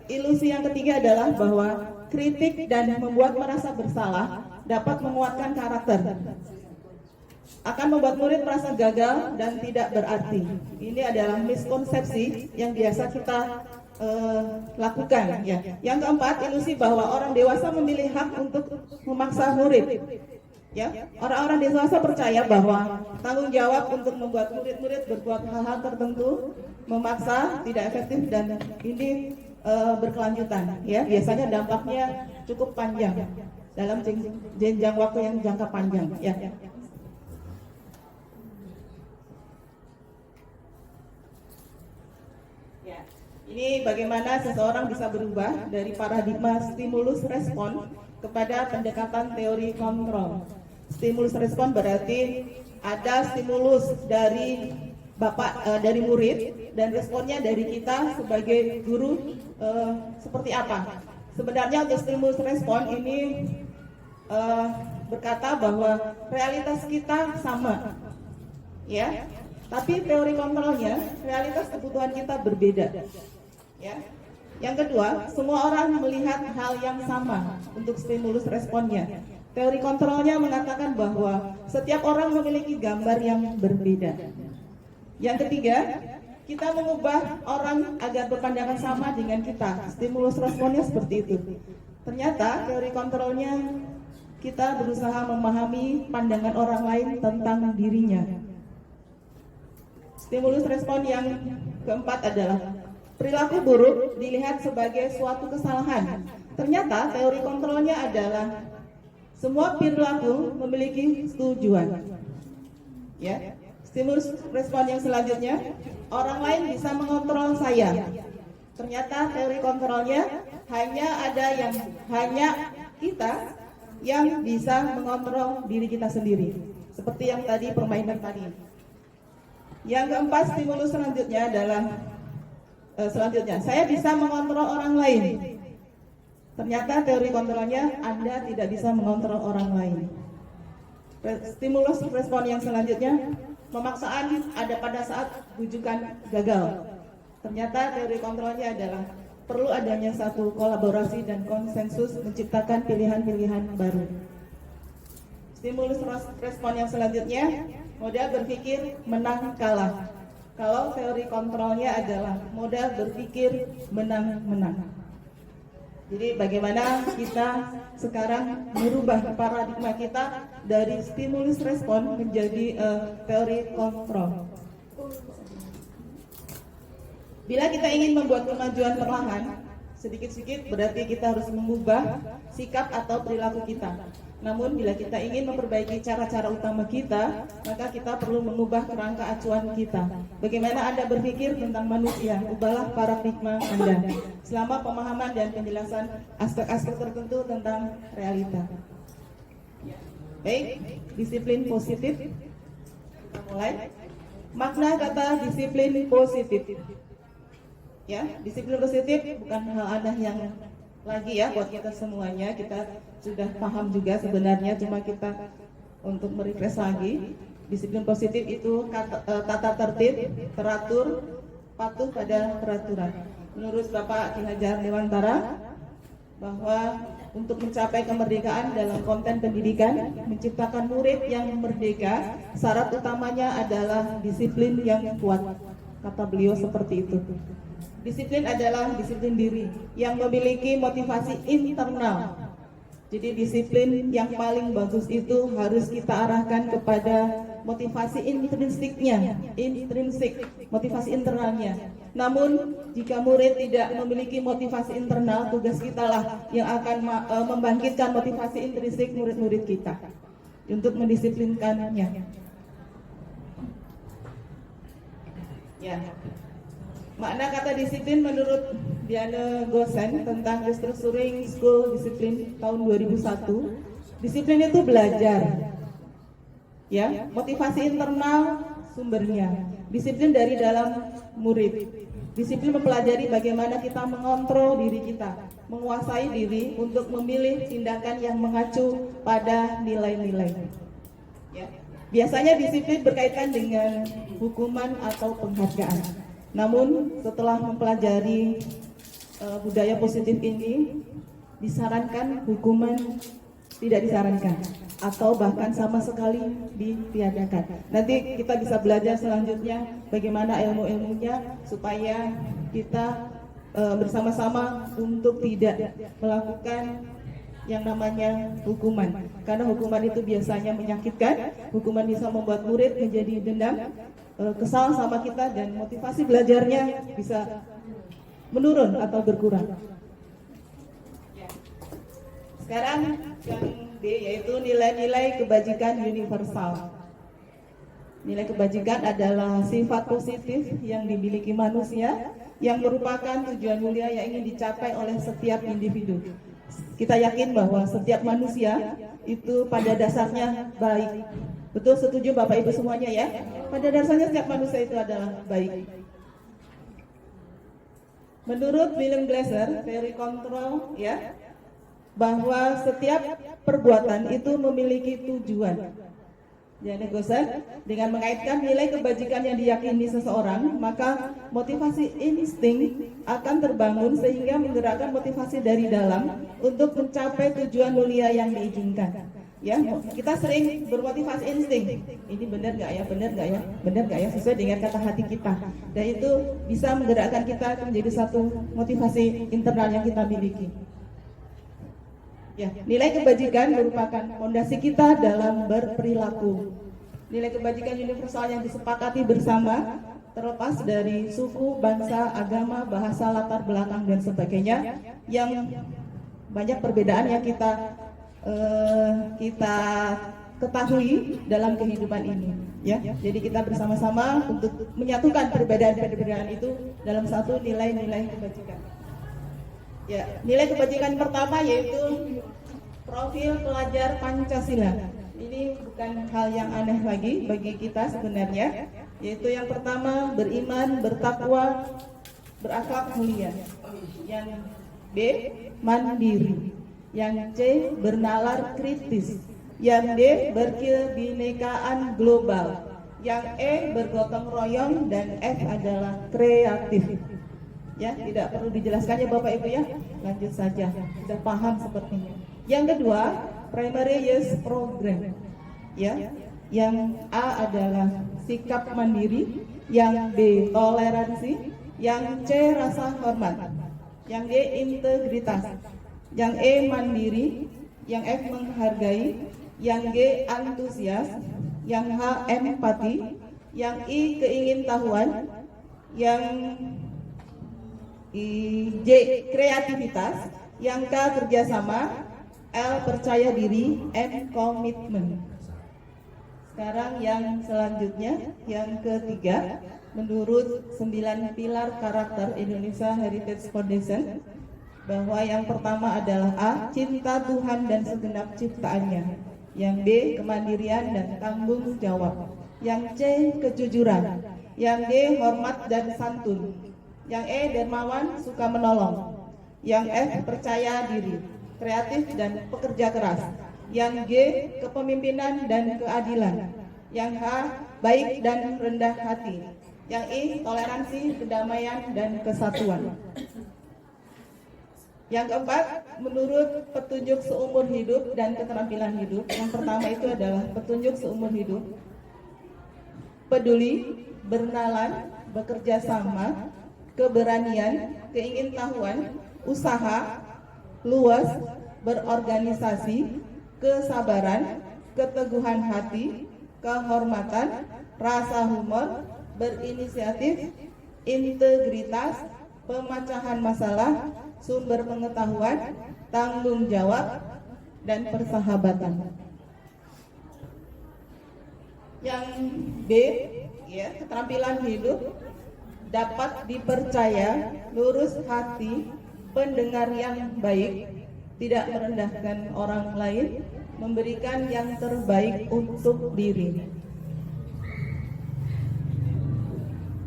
ilusi yang ketiga adalah bahwa kritik dan membuat merasa bersalah dapat menguatkan karakter. Akan membuat murid merasa gagal dan tidak berarti. Ini adalah miskonsepsi yang biasa kita lakukan. Ya. Yang keempat, ilusi bahwa orang dewasa memilih hak untuk memaksa murid. Ya, orang-orang dewasa percaya bahwa tanggung jawab untuk membuat murid-murid berbuat hal-hal tertentu memaksa tidak efektif dan ini berkelanjutan. Ya, biasanya dampaknya cukup panjang dalam jenjang waktu yang jangka panjang. Ya. Ini bagaimana seseorang bisa berubah dari paradigma stimulus respon kepada pendekatan teori kontrol. Stimulus respon berarti ada stimulus dari dari murid dan responnya dari kita sebagai guru seperti apa. Sebenarnya untuk stimulus respon ini berkata bahwa realitas kita sama, ya. Tapi teori kontrolnya realitas kebutuhan kita berbeda. Ya. Yang kedua, semua orang melihat hal yang sama untuk stimulus responnya. Teori kontrolnya mengatakan bahwa setiap orang memiliki gambar yang berbeda. Yang ketiga, kita mengubah orang agar berpandangan sama dengan kita. Stimulus responnya seperti itu. Ternyata teori kontrolnya kita berusaha memahami pandangan orang lain tentang dirinya. Stimulus respon yang keempat adalah perilaku buruk dilihat sebagai suatu kesalahan. Ternyata teori kontrolnya adalah semua perilaku memiliki tujuan. Ya. Stimulus respon yang selanjutnya, orang lain bisa mengontrol saya. Ternyata teori kontrolnya hanya kita yang bisa mengontrol diri kita sendiri. Seperti yang tadi permainan tadi. Yang keempat, stimulus selanjutnya adalah saya bisa mengontrol orang lain. Ternyata teori kontrolnya Anda tidak bisa mengontrol orang lain. Stimulus respon yang selanjutnya, pemaksaan ada pada saat bujukan gagal. Ternyata teori kontrolnya adalah perlu adanya satu kolaborasi dan konsensus menciptakan pilihan-pilihan baru. Stimulus respon yang selanjutnya, modal berpikir menang kalah. Kalau teori kontrolnya adalah modal berpikir menang-menang. Jadi bagaimana kita sekarang merubah paradigma kita dari stimulus respon menjadi teori kontrol. Bila kita ingin membuat kemajuan perlahan, sedikit-sedikit berarti kita harus mengubah sikap atau perilaku kita. Namun bila kita ingin memperbaiki cara-cara utama kita, maka kita perlu mengubah kerangka acuan kita. Bagaimana Anda berpikir tentang manusia, ubahlah paradigma Anda. Selama pemahaman dan penjelasan aspek-aspek tertentu tentang realita. Baik, disiplin positif. Kita mulai. Makna kata disiplin positif. Ya, disiplin positif bukan hal aneh yang lagi ya buat kita semuanya. Kita sudah paham juga sebenarnya, cuma kita untuk merefresh lagi. Disiplin positif itu tata tertib, teratur, patuh pada peraturan. Menurut Bapak Ki Hajar Dewantara, bahwa untuk mencapai kemerdekaan dalam konten pendidikan, menciptakan murid yang merdeka, syarat utamanya adalah disiplin yang kuat. Kata beliau seperti itu. Disiplin adalah disiplin diri yang memiliki motivasi internal. Jadi disiplin yang paling bagus itu harus kita arahkan kepada motivasi intrinsiknya, motivasi internalnya. Namun jika murid tidak memiliki motivasi internal, tugas kita lah yang akan membangkitkan motivasi intrinsik murid-murid kita untuk mendisiplinkannya. Ya. Makna kata disiplin menurut Diana Gosen tentang Restructuring School Discipline tahun 2001, disiplin itu belajar. Ya, motivasi internal sumbernya. Disiplin dari dalam murid. Disiplin mempelajari bagaimana kita mengontrol diri kita, menguasai diri untuk memilih tindakan yang mengacu pada nilai-nilai. Ya. Biasanya disiplin berkaitan dengan hukuman atau penghargaan. Namun setelah mempelajari budaya positif ini, disarankan hukuman tidak disarankan atau bahkan sama sekali ditiadakan. Nanti kita bisa belajar selanjutnya bagaimana ilmu-ilmunya supaya kita bersama-sama untuk tidak melakukan yang namanya hukuman. Karena hukuman itu biasanya menyakitkan, hukuman bisa membuat murid menjadi dendam, kesal sama kita, dan motivasi belajarnya bisa menurun atau berkurang. Sekarang yang D, yaitu nilai-nilai kebajikan universal. Nilai kebajikan adalah sifat positif yang dimiliki manusia yang merupakan tujuan mulia yang ingin dicapai oleh setiap individu. Kita yakin bahwa setiap manusia itu pada dasarnya baik. Betul, setuju Bapak Ibu semuanya ya? Pada dasarnya setiap manusia itu adalah baik. Menurut William Glasser, teori kontrol ya, bahwa setiap perbuatan itu memiliki tujuan. Jadi Glasser dengan mengaitkan nilai kebajikan yang diyakini seseorang, maka motivasi insting akan terbangun sehingga menggerakkan motivasi dari dalam untuk mencapai tujuan mulia yang diinginkan. Ya, kita sering bermotivasi insting. Ini benar nggak ya, benar nggak ya, benar nggak ya, sesuai dengan kata hati kita. Dan itu bisa menggerakkan kita menjadi satu motivasi internal yang kita miliki. Ya, nilai kebajikan merupakan fondasi kita dalam berperilaku. Nilai kebajikan universal yang disepakati bersama, terlepas dari suku, bangsa, agama, bahasa, latar belakang dan sebagainya, yang banyak perbedaan yang kita ketahui dalam kehidupan ini, ya. Jadi kita bersama-sama untuk menyatukan perbedaan-perbedaan itu dalam satu nilai-nilai kebajikan. Ya, nilai kebajikan pertama yaitu profil pelajar Pancasila. Ini bukan hal yang aneh lagi bagi kita sebenarnya, yaitu yang pertama beriman, bertakwa, berakhlak mulia. Yang B, mandiri. Yang C, bernalar kritis. Yang D, berkebinekaan global. Yang E, bergotong royong. Dan F adalah kreatif. Ya, tidak perlu dijelaskan ya Bapak Ibu ya. Lanjut saja, sudah paham sepertinya. Yang kedua, primary use program. Ya, yang A adalah sikap mandiri. Yang B, toleransi. Yang C, rasa hormat. Yang D, integritas. Yang E, mandiri. Yang F, menghargai. Yang G, antusias. Yang H, empati. Yang I, keingintahuan. Yang J, kreativitas. Yang K, kerjasama. L, percaya diri. N, komitmen. Sekarang yang selanjutnya, yang ketiga, menurut 9 pilar karakter Indonesia Heritage Foundation, bahwa yang pertama adalah A, cinta Tuhan dan segenap ciptaannya. Yang B, kemandirian dan tanggung jawab. Yang C, kejujuran. Yang D, hormat dan santun. Yang E, dermawan, suka menolong. Yang F, percaya diri, kreatif dan pekerja keras. Yang G, kepemimpinan dan keadilan. Yang H, baik dan rendah hati. Yang I, toleransi, kedamaian dan kesatuan. Yang keempat, menurut petunjuk seumur hidup dan keterampilan hidup. Yang pertama itu adalah petunjuk seumur hidup. Peduli, bernalar, bekerja sama, keberanian, keingintahuan, usaha, luas, berorganisasi, kesabaran, keteguhan hati, kehormatan, rasa humor, berinisiatif, integritas, pemecahan masalah, sumber pengetahuan, tanggung jawab, dan persahabatan. Yang B, ya, keterampilan hidup, dapat dipercaya, lurus hati, pendengar yang baik, tidak merendahkan orang lain, memberikan yang terbaik untuk diri.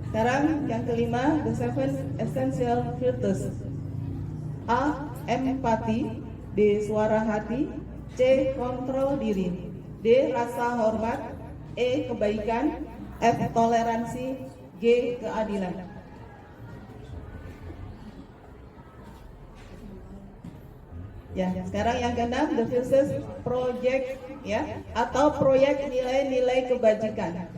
Sekarang yang kelima, the 7 essential virtues. A, empati. B, suara hati. C, kontrol diri. D, rasa hormat. E, kebaikan. F, toleransi. G, keadilan. Ya, sekarang yang keenam, the virtues project, ya, atau proyek nilai-nilai kebajikan.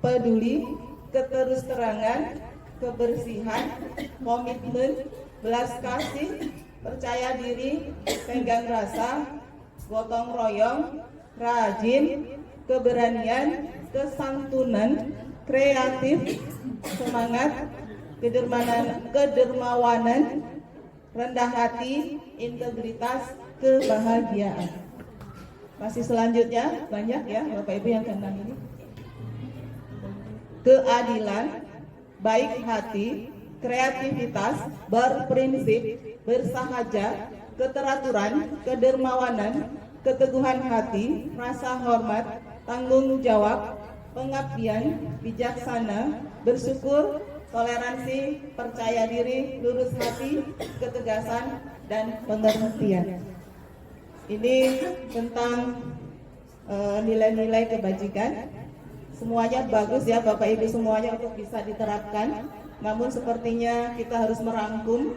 Peduli, keterus-terangan, kebersihan, komitmen, belas kasih, percaya diri, pegang rasa, gotong royong, rajin, keberanian, kesantunan, kreatif, semangat, kedermawanan, rendah hati, integritas, kebahagiaan. Masih selanjutnya banyak ya Bapak Ibu yang keenam ini. Keadilan, baik hati, kreativitas, berprinsip, bersahaja, keteraturan, kedermawanan, keteguhan hati, rasa hormat, tanggung jawab, pengabdian, bijaksana, bersyukur, toleransi, percaya diri, lurus hati, ketegasan, dan pengertian. Ini tentang nilai-nilai kebajikan. Semuanya bagus ya Bapak Ibu semuanya untuk bisa diterapkan. Namun sepertinya kita harus merangkum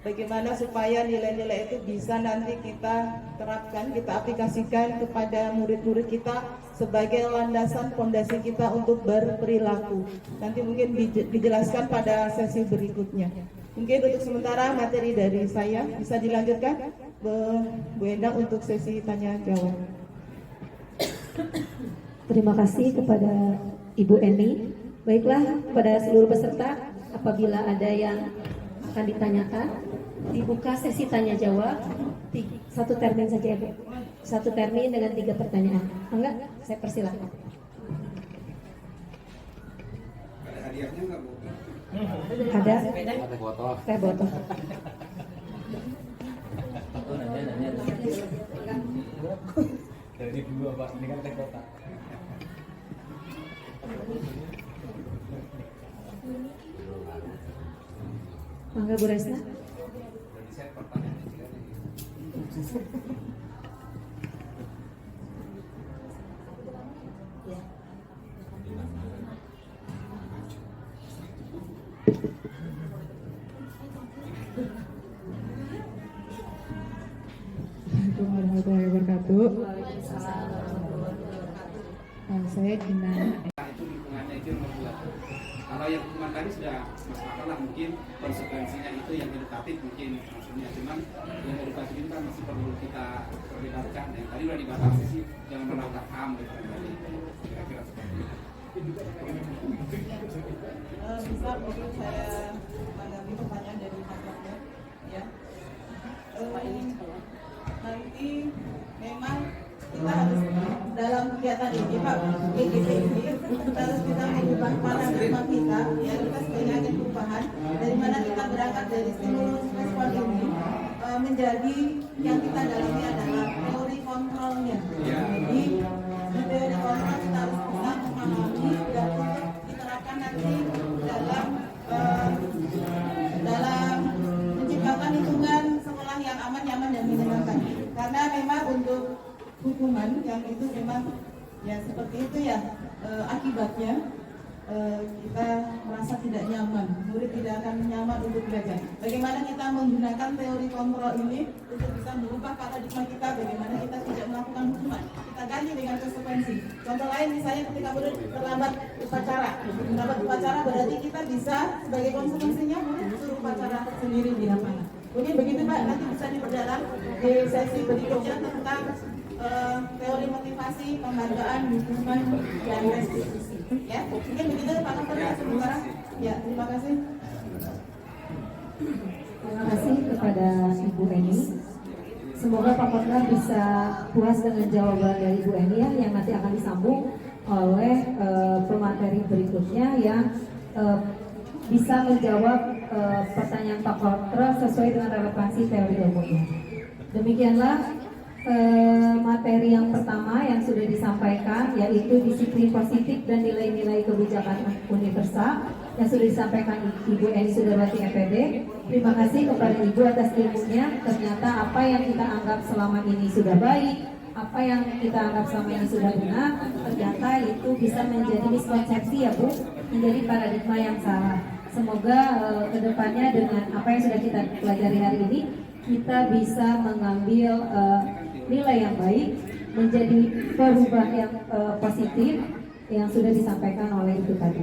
bagaimana supaya nilai-nilai itu bisa nanti kita terapkan, kita aplikasikan kepada murid-murid kita sebagai landasan fondasi kita untuk berperilaku. Nanti mungkin dijelaskan pada sesi berikutnya. Mungkin untuk sementara materi dari saya bisa dilanjutkan Bu Endang untuk sesi tanya jawab. Terima kasih kepada Ibu Eni. Baiklah, kepada seluruh peserta, apabila ada yang akan ditanyakan, dibuka sesi tanya jawab. Satu termin saja ya, Bu. Satu termin dengan 3 pertanyaan. Enggak? Saya persilahkan. Ada hadiahnya nggak, Bu? Ada? Ada botol. Teh botol. Dari dua Pak, ini kan teh kotak. Mangga Bu Resna. Assalamualaikum warahmatullahi wabarakatuh. Saya Gina. Itu lingkungannya itu yang membuat. Kalau yang lingkungan tadi sudah masuk akal lah, mungkin konsekuensinya itu yang edukatif mungkin maksudnya, cuman yang edukatif itu kan masih perlu kita perdebatkan. Yang tadi udah dibatasi sih, jangan melanggar HAM gitu kan tadi. Kira-kira seperti itu. Bisa mungkin saya menanggapi pertanyaan dari Pak Dokter, ya. Nanti memang kita harus dalam kegiatan ini Pak EGP ini kita harus mengubah paradigma kita, ya kita sebagai agen perubahan dari mana kita berangkat dari stimulus respon ini menjadi yang kita dalami adalah teori kontrolnya. Jadi di teori kontrol kita harus bisa memahami dan untuk diterapkan nanti dalam menciptakan lingkungan sekolah yang aman, nyaman dan menyenangkan. Karena memang untuk hukuman yang itu memang ya seperti itu ya akibatnya kita merasa tidak nyaman, murid tidak akan nyaman untuk belajar. Bagaimana kita menggunakan teori kontrol ini untuk bisa merubah paradigma kita, bagaimana kita tidak melakukan hukuman, kita ganti dengan konsekuensi. Contoh lain misalnya ketika murid terlambat upacara berarti kita bisa sebagai konsekuensinya murid suruh upacara sendiri di lapangan. Mungkin begitu Pak, nanti bisa diperdalam di sesi berikutnya tentang teori motivasi, penghargaan, dukungan, dan restitusi. Ya, mungkin begitu Pak Dokter sementara. Ya, terima kasih. Terima kasih kepada Ibu Eni. Semoga Pak Dokter bisa puas dengan jawaban dari Ibu Eni ya, yang nanti akan disambung oleh pemateri berikutnya yang bisa menjawab pertanyaan Pak Dokter sesuai dengan relevansi teori ilmunya. Demikianlah materi yang pertama yang sudah disampaikan, yaitu disiplin positif dan nilai-nilai kebijakan universal yang sudah disampaikan Ibu Eni Sudarbati FEB. Terima kasih kepada Ibu atas ilmunya. Ternyata apa yang kita anggap selama ini sudah baik, apa yang kita anggap selama ini sudah benar, ternyata itu bisa menjadi miskonsepsi ya Bu, menjadi paradigma yang salah. Semoga kedepannya dengan apa yang sudah kita pelajari hari ini, kita bisa mengambil nilai yang baik, menjadi perubahan yang positif yang sudah disampaikan oleh Ibu tadi.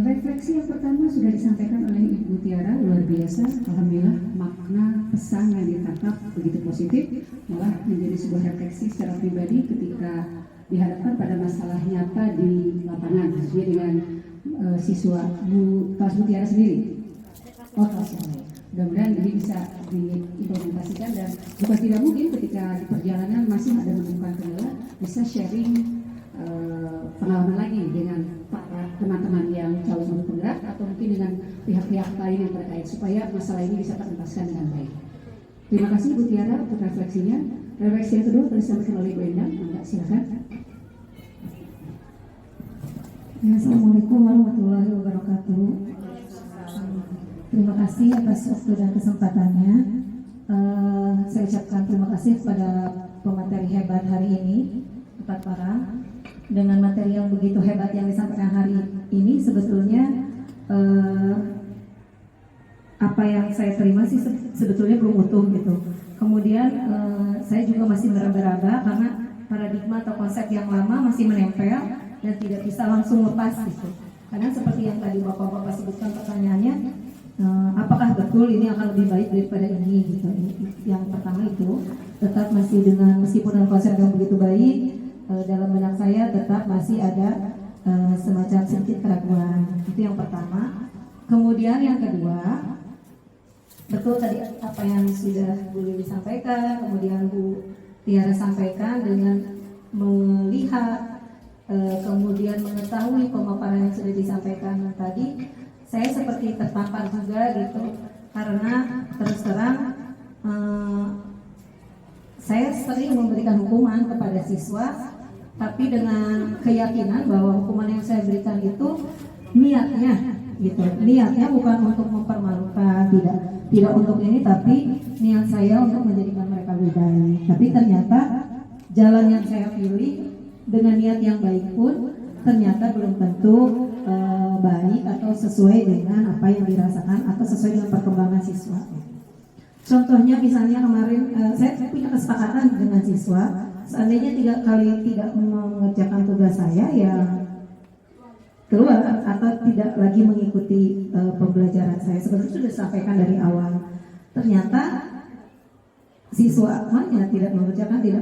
Refleksi yang pertama sudah disampaikan oleh Ibu Tiara, luar biasa. Alhamdulillah, makna pesan yang ditangkap begitu positif, malah menjadi sebuah refleksi secara pribadi ketika dihadapkan pada masalah nyata di lapangan, sesuai dengan siswa kelas Bu Tiara sendiri. Oh, kelas yang lain. Mudah-mudahan ini bisa diimplementasikan dan bukan tidak mungkin ketika di perjalanan masih ada menemukan kendala, bisa sharing pengalaman lagi dengan para teman-teman yang calon murid penggerak atau mungkin dengan pihak-pihak lain yang terkait supaya masalah ini bisa terentaskan dengan baik. Terima kasih Bu Tiara untuk refleksinya. Refleksi yang kedua telah disampaikan oleh Bu Endang. Mbak, silakan. Ya, Assalamualaikum warahmatullahi wabarakatuh. Terima kasih atas waktu dan kesempatannya. Saya ucapkan terima kasih kepada pemateri hebat hari ini, Pak Parang. Dengan materi yang begitu hebat yang disampaikan hari ini, sebetulnya apa yang saya terima sih sebetulnya belum utuh gitu. Kemudian saya juga masih meraba-raba karena paradigma atau konsep yang lama masih menempel dan tidak bisa langsung lepas gitu. Karena seperti yang tadi Bapak-Bapak sebutkan pertanyaannya, apakah betul ini akan lebih baik daripada ini gitu. Yang pertama itu tetap masih dengan meskipun dengan konsep yang begitu baik, dalam benak saya tetap masih ada semacam sedikit keraguan. Itu yang pertama. Kemudian yang kedua, betul tadi apa yang sudah Bu Lili sampaikan, kemudian Bu Tiara sampaikan dengan melihat kemudian mengetahui pemaparan yang sudah disampaikan tadi, saya seperti tertampar juga gitu, karena terus terang saya sering memberikan hukuman kepada siswa, tapi dengan keyakinan bahwa hukuman yang saya berikan itu niatnya gitu, niatnya bukan untuk mempermalukan, tidak untuk ini, tapi niat saya untuk menjadikan mereka lebih baik. Tapi ternyata jalan yang saya pilih dengan niat yang baik pun ternyata belum tentu baik atau sesuai dengan apa yang dirasakan atau sesuai dengan perkembangan siswa. Contohnya misalnya kemarin saya punya kesepakatan dengan siswa, seandainya 3 kali tidak mengerjakan tugas saya ya keluar atau tidak lagi mengikuti pembelajaran saya. Sebenarnya sudah disampaikan dari awal. Ternyata siswa tidak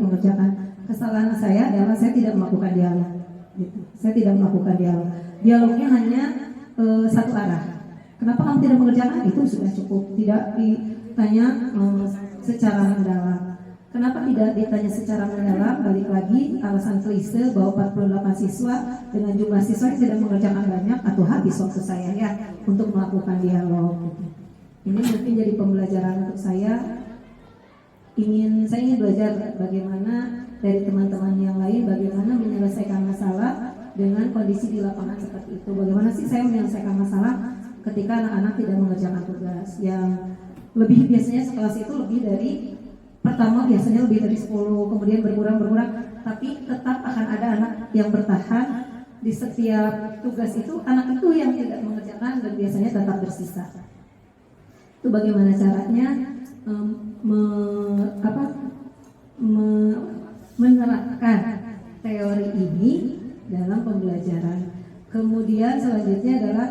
mengerjakan. Kesalahan saya adalah saya tidak melakukan dialog. Gitu. Saya tidak melakukan dialog. Dialognya hanya satu arah. Kenapa kamu tidak mengerjakan? Itu sudah cukup. Tidak ditanya secara mendalam. Kenapa tidak ditanya secara mendalam? Balik lagi alasan klise bahwa 48 siswa dengan jumlah siswa yang tidak mengerjakan banyak atau habis waktu saya ya untuk melakukan dialog. Ini mungkin jadi pembelajaran untuk saya. Saya ingin belajar bagaimana dari teman-teman yang lain bagaimana menyelesaikan masalah dengan kondisi di lapangan seperti itu. Bagaimana sih saya menyelesaikan masalah ketika anak-anak tidak mengerjakan tugas yang lebih, biasanya sekelas itu lebih dari pertama biasanya lebih dari 10, kemudian berkurang, tapi tetap akan ada anak yang bertahan di setiap tugas itu, anak itu yang tidak mengerjakan dan biasanya tetap bersisa. Itu bagaimana caranya menerapkan teori ini dalam pembelajaran. Kemudian selanjutnya adalah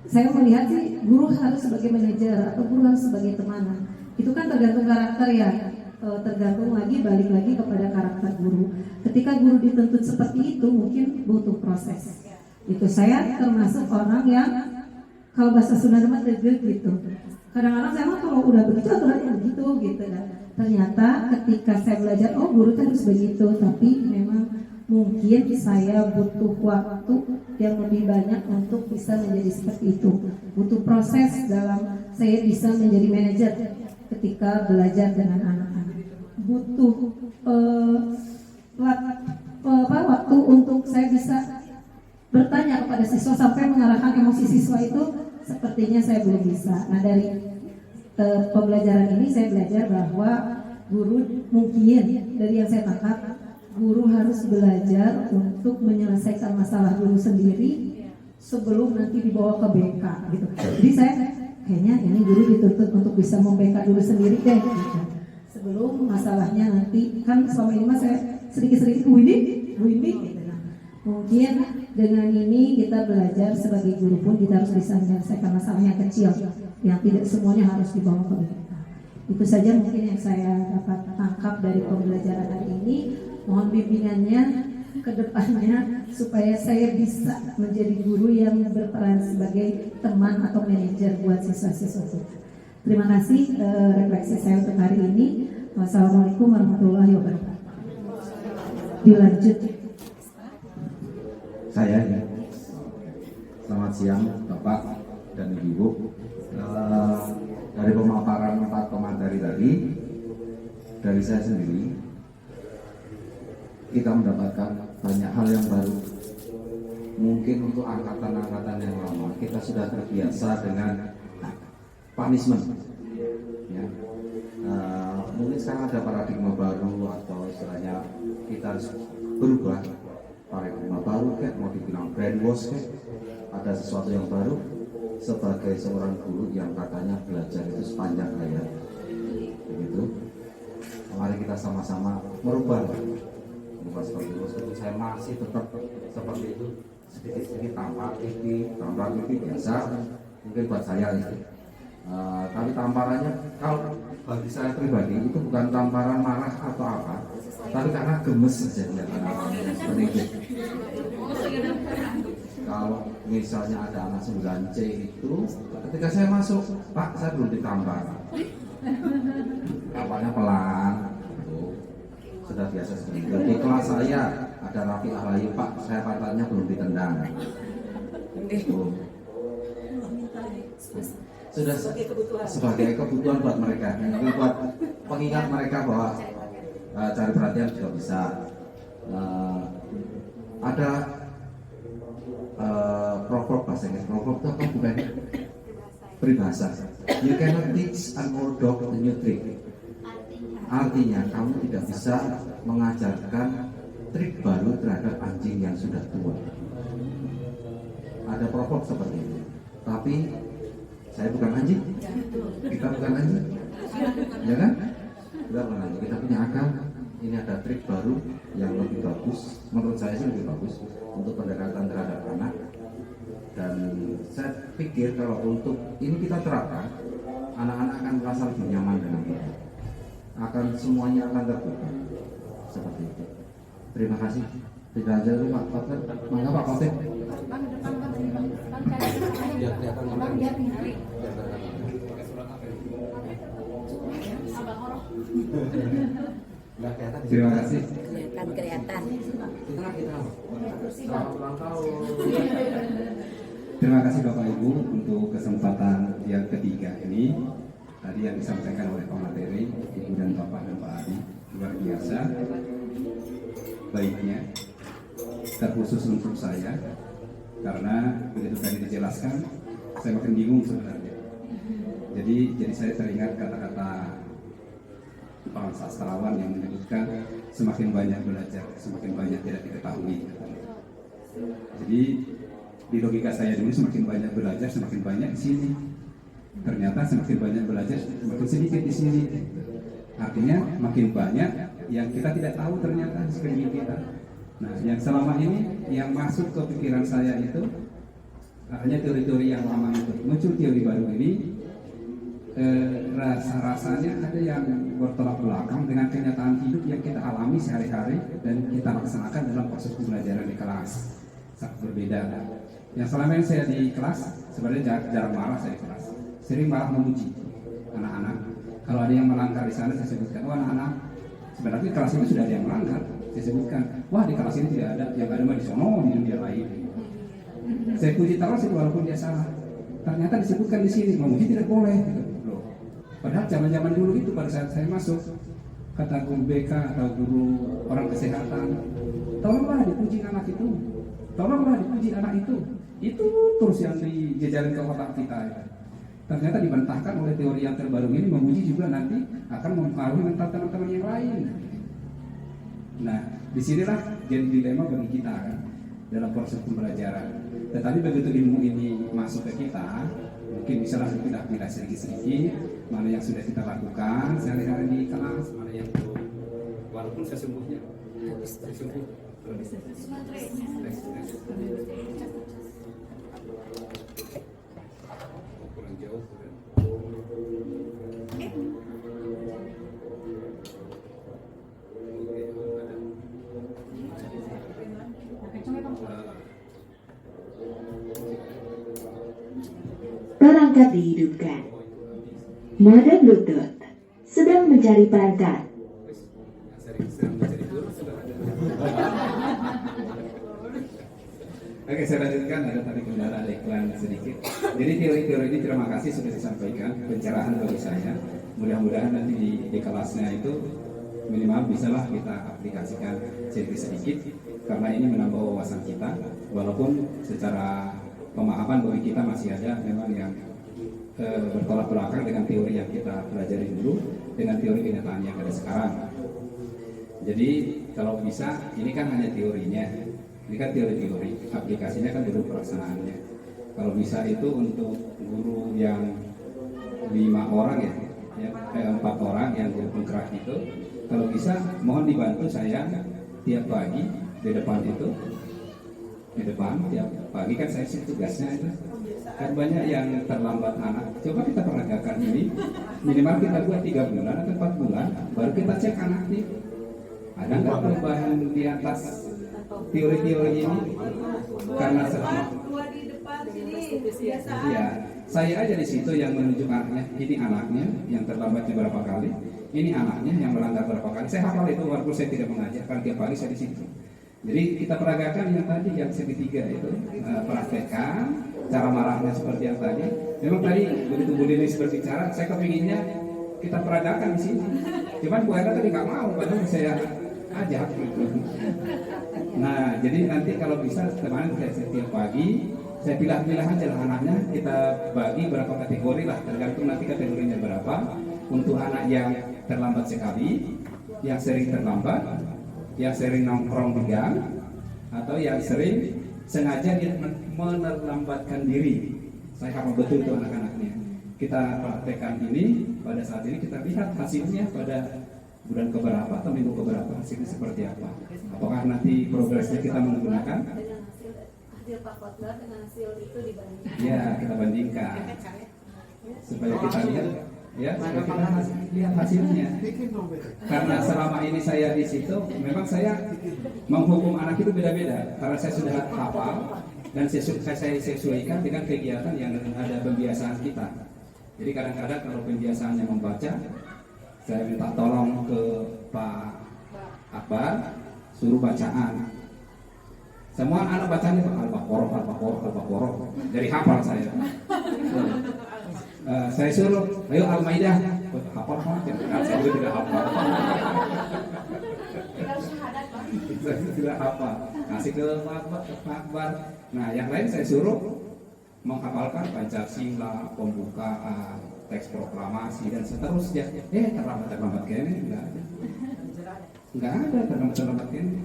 saya melihat sih guru harus sebagai manajer atau guru harus sebagai teman. Itu kan tergantung karakter ya, tergantung lagi balik lagi kepada karakter guru. Ketika guru dituntut seperti itu mungkin butuh proses. Itu saya termasuk orang yang kalau bahasa Sunda mah tegek gitu. Kadang-kadang saya mah kalau udah begitu aturannya begitu gitu. Ternyata ketika saya belajar, oh guru harus begitu, tapi memang mungkin saya butuh waktu yang lebih banyak untuk bisa menjadi seperti itu. Butuh proses dalam saya bisa menjadi manajer ketika belajar dengan anak-anak. Butuh waktu untuk saya bisa bertanya kepada siswa sampai mengarahkan emosi siswa itu sepertinya saya belum bisa. Nah dari pembelajaran ini saya belajar bahwa guru mungkin dari yang saya tangkap, guru harus belajar untuk menyelesaikan masalah guru sendiri sebelum nanti dibawa ke BK gitu. Jadi saya kayaknya ini guru dituntut untuk bisa membeka dulu sendiri deh gitu. Sebelum masalahnya nanti, kan selama ini mas saya sedikit-sedikit windy gitu. Nah, mungkin dengan ini kita belajar sebagai guru pun kita harus bisa menyelesaikan masalah yang kecil yang tidak semuanya harus dibawa ke BK. Itu saja mungkin yang saya dapat tangkap dari pembelajaran hari ini. Mohon bimbingannya ke depannya supaya saya bisa menjadi guru yang berperan sebagai teman atau manajer buat siswa-siswa kita. Terima kasih refleksi saya untuk hari ini. Wassalamualaikum warahmatullahi wabarakatuh. Dilanjut. Saya ya. Selamat siang Bapak dan Ibu. Dari pemaparan 4 pemateri tadi, dari saya sendiri, kita mendapatkan banyak hal yang baru. Mungkin untuk angkatan-angkatan yang lama, kita sudah terbiasa dengan punishment. Ya. Mungkin sekarang ada paradigma baru atau istilahnya kita harus berubah. Paradigma baru kayak mau dibilang brainwash kayak ada sesuatu yang baru sebagai seorang guru yang katanya belajar itu sepanjang hayat, begitu. Mari kita sama-sama merubah seperti itu. Meskipun saya masih tetap seperti itu, sedikit-sedikit tampar pipi biasa, mungkin buat saya itu. Tapi tamparannya kalau bagi saya pribadi itu bukan tamparan marah atau apa, tapi karena gemes saja lihat anak-anaknya seperti itu. Kalau misalnya ada anak 9C itu, ketika saya masuk, Pak, saya belum ditampar. Tampaknya pelan, gitu. Sudah biasa sekali. Di kelas saya ada Rafi Ahlayu, Pak, saya pantatnya belum ditendang. Gitu. Sudah sebagai kebutuhan buat mereka, tapi buat pengingat mereka bahwa cari perhatian juga bisa. Ada proverb bahasa Inggris. Proverb itu apa bukan? Peribahasa. You cannot teach an old dog a new trick. Artinya kamu tidak bisa mengajarkan trik baru terhadap anjing yang sudah tua. Ada proverb seperti itu. Tapi saya bukan anjing. Kita bukan anjing. Ya kan? Kita bukan anjing. Kita punya akal. Ini ada trik baru yang lebih bagus. Menurut saya sih lebih bagus untuk pendekatan terhadap anak. Dan saya pikir kalau untuk ini kita terapkan, anak-anak akan merasa lebih nyaman dengan kita. Semuanya akan terbuka seperti itu. Terima kasih. Tidak aja dulu Pak Khotib. Mangga Pak Khotib. Ya kelihatan Terima kasih. Kelihatan. Selamat ulang tahun. Terima kasih Bapak Ibu untuk kesempatan yang ketiga ini. Tadi yang disampaikan oleh Pak Materi, Ibu dan Bapak dan Pak Adi, luar biasa baiknya, terkhusus untuk saya, karena begitu tadi dijelaskan, saya makin bingung sebenarnya. Jadi saya teringat kata-kata orang sastrawan yang menyebutkan semakin banyak belajar, semakin banyak tidak diketahui. Jadi di logika saya dulu semakin banyak belajar, semakin banyak di sini. Ternyata semakin banyak belajar, semakin sedikit di sini. Artinya makin banyak yang kita tidak tahu ternyata di sekeliling kita. Nah, yang selama ini yang masuk ke pikiran saya itu hanya teori-teori yang lama itu. Muncul teori baru ini, rasa-rasanya ada yang bertolak belakang dengan kenyataan hidup yang kita alami sehari-hari dan kita laksanakan dalam proses pembelajaran di kelas. Sangat berbeda. Yang selama ini saya di kelas sebenarnya jarang marah saya di kelas. Sering malah memuji anak-anak. Kalau ada yang melanggar di sana saya sebutkan, anak-anak sebenarnya kelas ini sudah ada yang melanggar. Saya sebutkan, wah di kelas ini tidak ada, yang ada mah di sono di dunia lain. Saya puji terus walaupun dia salah. Ternyata disebutkan di sini, memuji tidak boleh. Gitu. Loh. Padahal zaman-zaman dulu itu pada saat saya masuk, kata guru BK atau guru orang kesehatan, tolonglah dipuji anak itu, tolonglah dipuji anak itu. Itu terus yang dijejalin ke otak kita. Ya. Ternyata dibantahkan oleh teori yang terbaru ini, memuji juga nanti akan mempengaruhi mental teman-teman yang lain. Nah, disinilah jadi dilema bagi kita kan, dalam proses pembelajaran. Tetapi begitu ilmu ini masuk ke kita, mungkin bisa langsung kita pilih sedikit-sedikit mana yang sudah kita lakukan sehari-hari di kelas, mana yang belum. Walaupun sesungguhnya kurang jauh. Perangkat dihidupkan. Mode Bluetooth. Sedang mencari perangkat. Oke, saya lanjutkan. Ada tadi kendala, ada iklan sedikit. Jadi teori-teori ini terima kasih sudah disampaikan, pencerahan bagi saya. Mudah-mudahan nanti di kelasnya itu minimal bisalah kita aplikasikan sedikit-sedikit, karena ini menambah wawasan kita. Walaupun secara pemahaman bagi kita masih ada memang yang bertolak belakang dengan teori yang kita pelajari dulu dengan teori kenyataan yang ada sekarang. Jadi kalau bisa, ini kan hanya teorinya, ini kan teori-teori, aplikasinya kan dulu pelaksanaannya. Kalau bisa itu untuk guru yang 5 orang ya, 4 orang yang guru penggerak itu, kalau bisa mohon dibantu saya tiap pagi di depan itu, di depan tiap pagi kan saya sih tugasnya itu. Kan banyak yang terlambat anak. Coba kita peragakan ini, minimal kita buat 3 bulan atau 4 bulan, baru kita cek anaknya. Ada nggak perubahan di atas teori-teori ini? Karena selama ya, saya aja di situ yang menunjuk anaknya. Ini anaknya yang terlambat beberapa kali. Ini anaknya yang melanggar beberapa kali. Saya hafal itu walaupun saya tidak mengajar. Karena tiap pagi saya di situ. Jadi kita peragakan yang tadi yang segitiga itu, praktekkan cara marahnya seperti yang tadi. Memang tadi begitu Bu Denis berbicara, saya kepinginnya kita peragakan di sini. Cuman Bu Eka tadi nggak mau, padahal saya ajak. Nah, jadi nanti kalau bisa teman saya setiap pagi saya pilih-pilih aja lah anaknya, kita bagi berapa kategori lah, tergantung nanti kategorinya berapa. Untuk anak yang terlambat sekali, yang sering terlambat, yang sering nongkrong di gang, atau yang sering sengaja dia menerlambatkan diri. Saya hafal betul itu anak-anaknya. Kita praktekkan ini, pada saat ini kita lihat hasilnya pada bulan keberapa atau minggu keberapa hasilnya seperti apa. Apakah nanti progresnya kita menggunakan Hasil Pak Khotbah dengan hasil itu dibandingkan. ya, kita bandingkan supaya kita lihat ya, supaya kita lihat hasilnya. Karena selama ini saya di situ, memang saya menghukum anak itu beda-beda. Karena saya sudah hafal dan saya sesuaikan dengan kegiatan yang ada pembiasaan kita. Jadi kadang-kadang kalau pembiasaannya membaca, saya minta tolong ke Pak Akbar, suruh bacaan. Semua anak bacanya Al-Baqarah, dari hafal saya. Saya suruh, ayo Al-Maidah, hafal Pak. Saya juga tidak hafal. Saya tidak hafal. Kasih ke Pak Akbar. Nah, yang lain saya suruh menghafalkan Pancasila, pembukaan, teks proklamasi dan seterusnya. Terlambat kayaknya enggak ada terlambat kayaknya.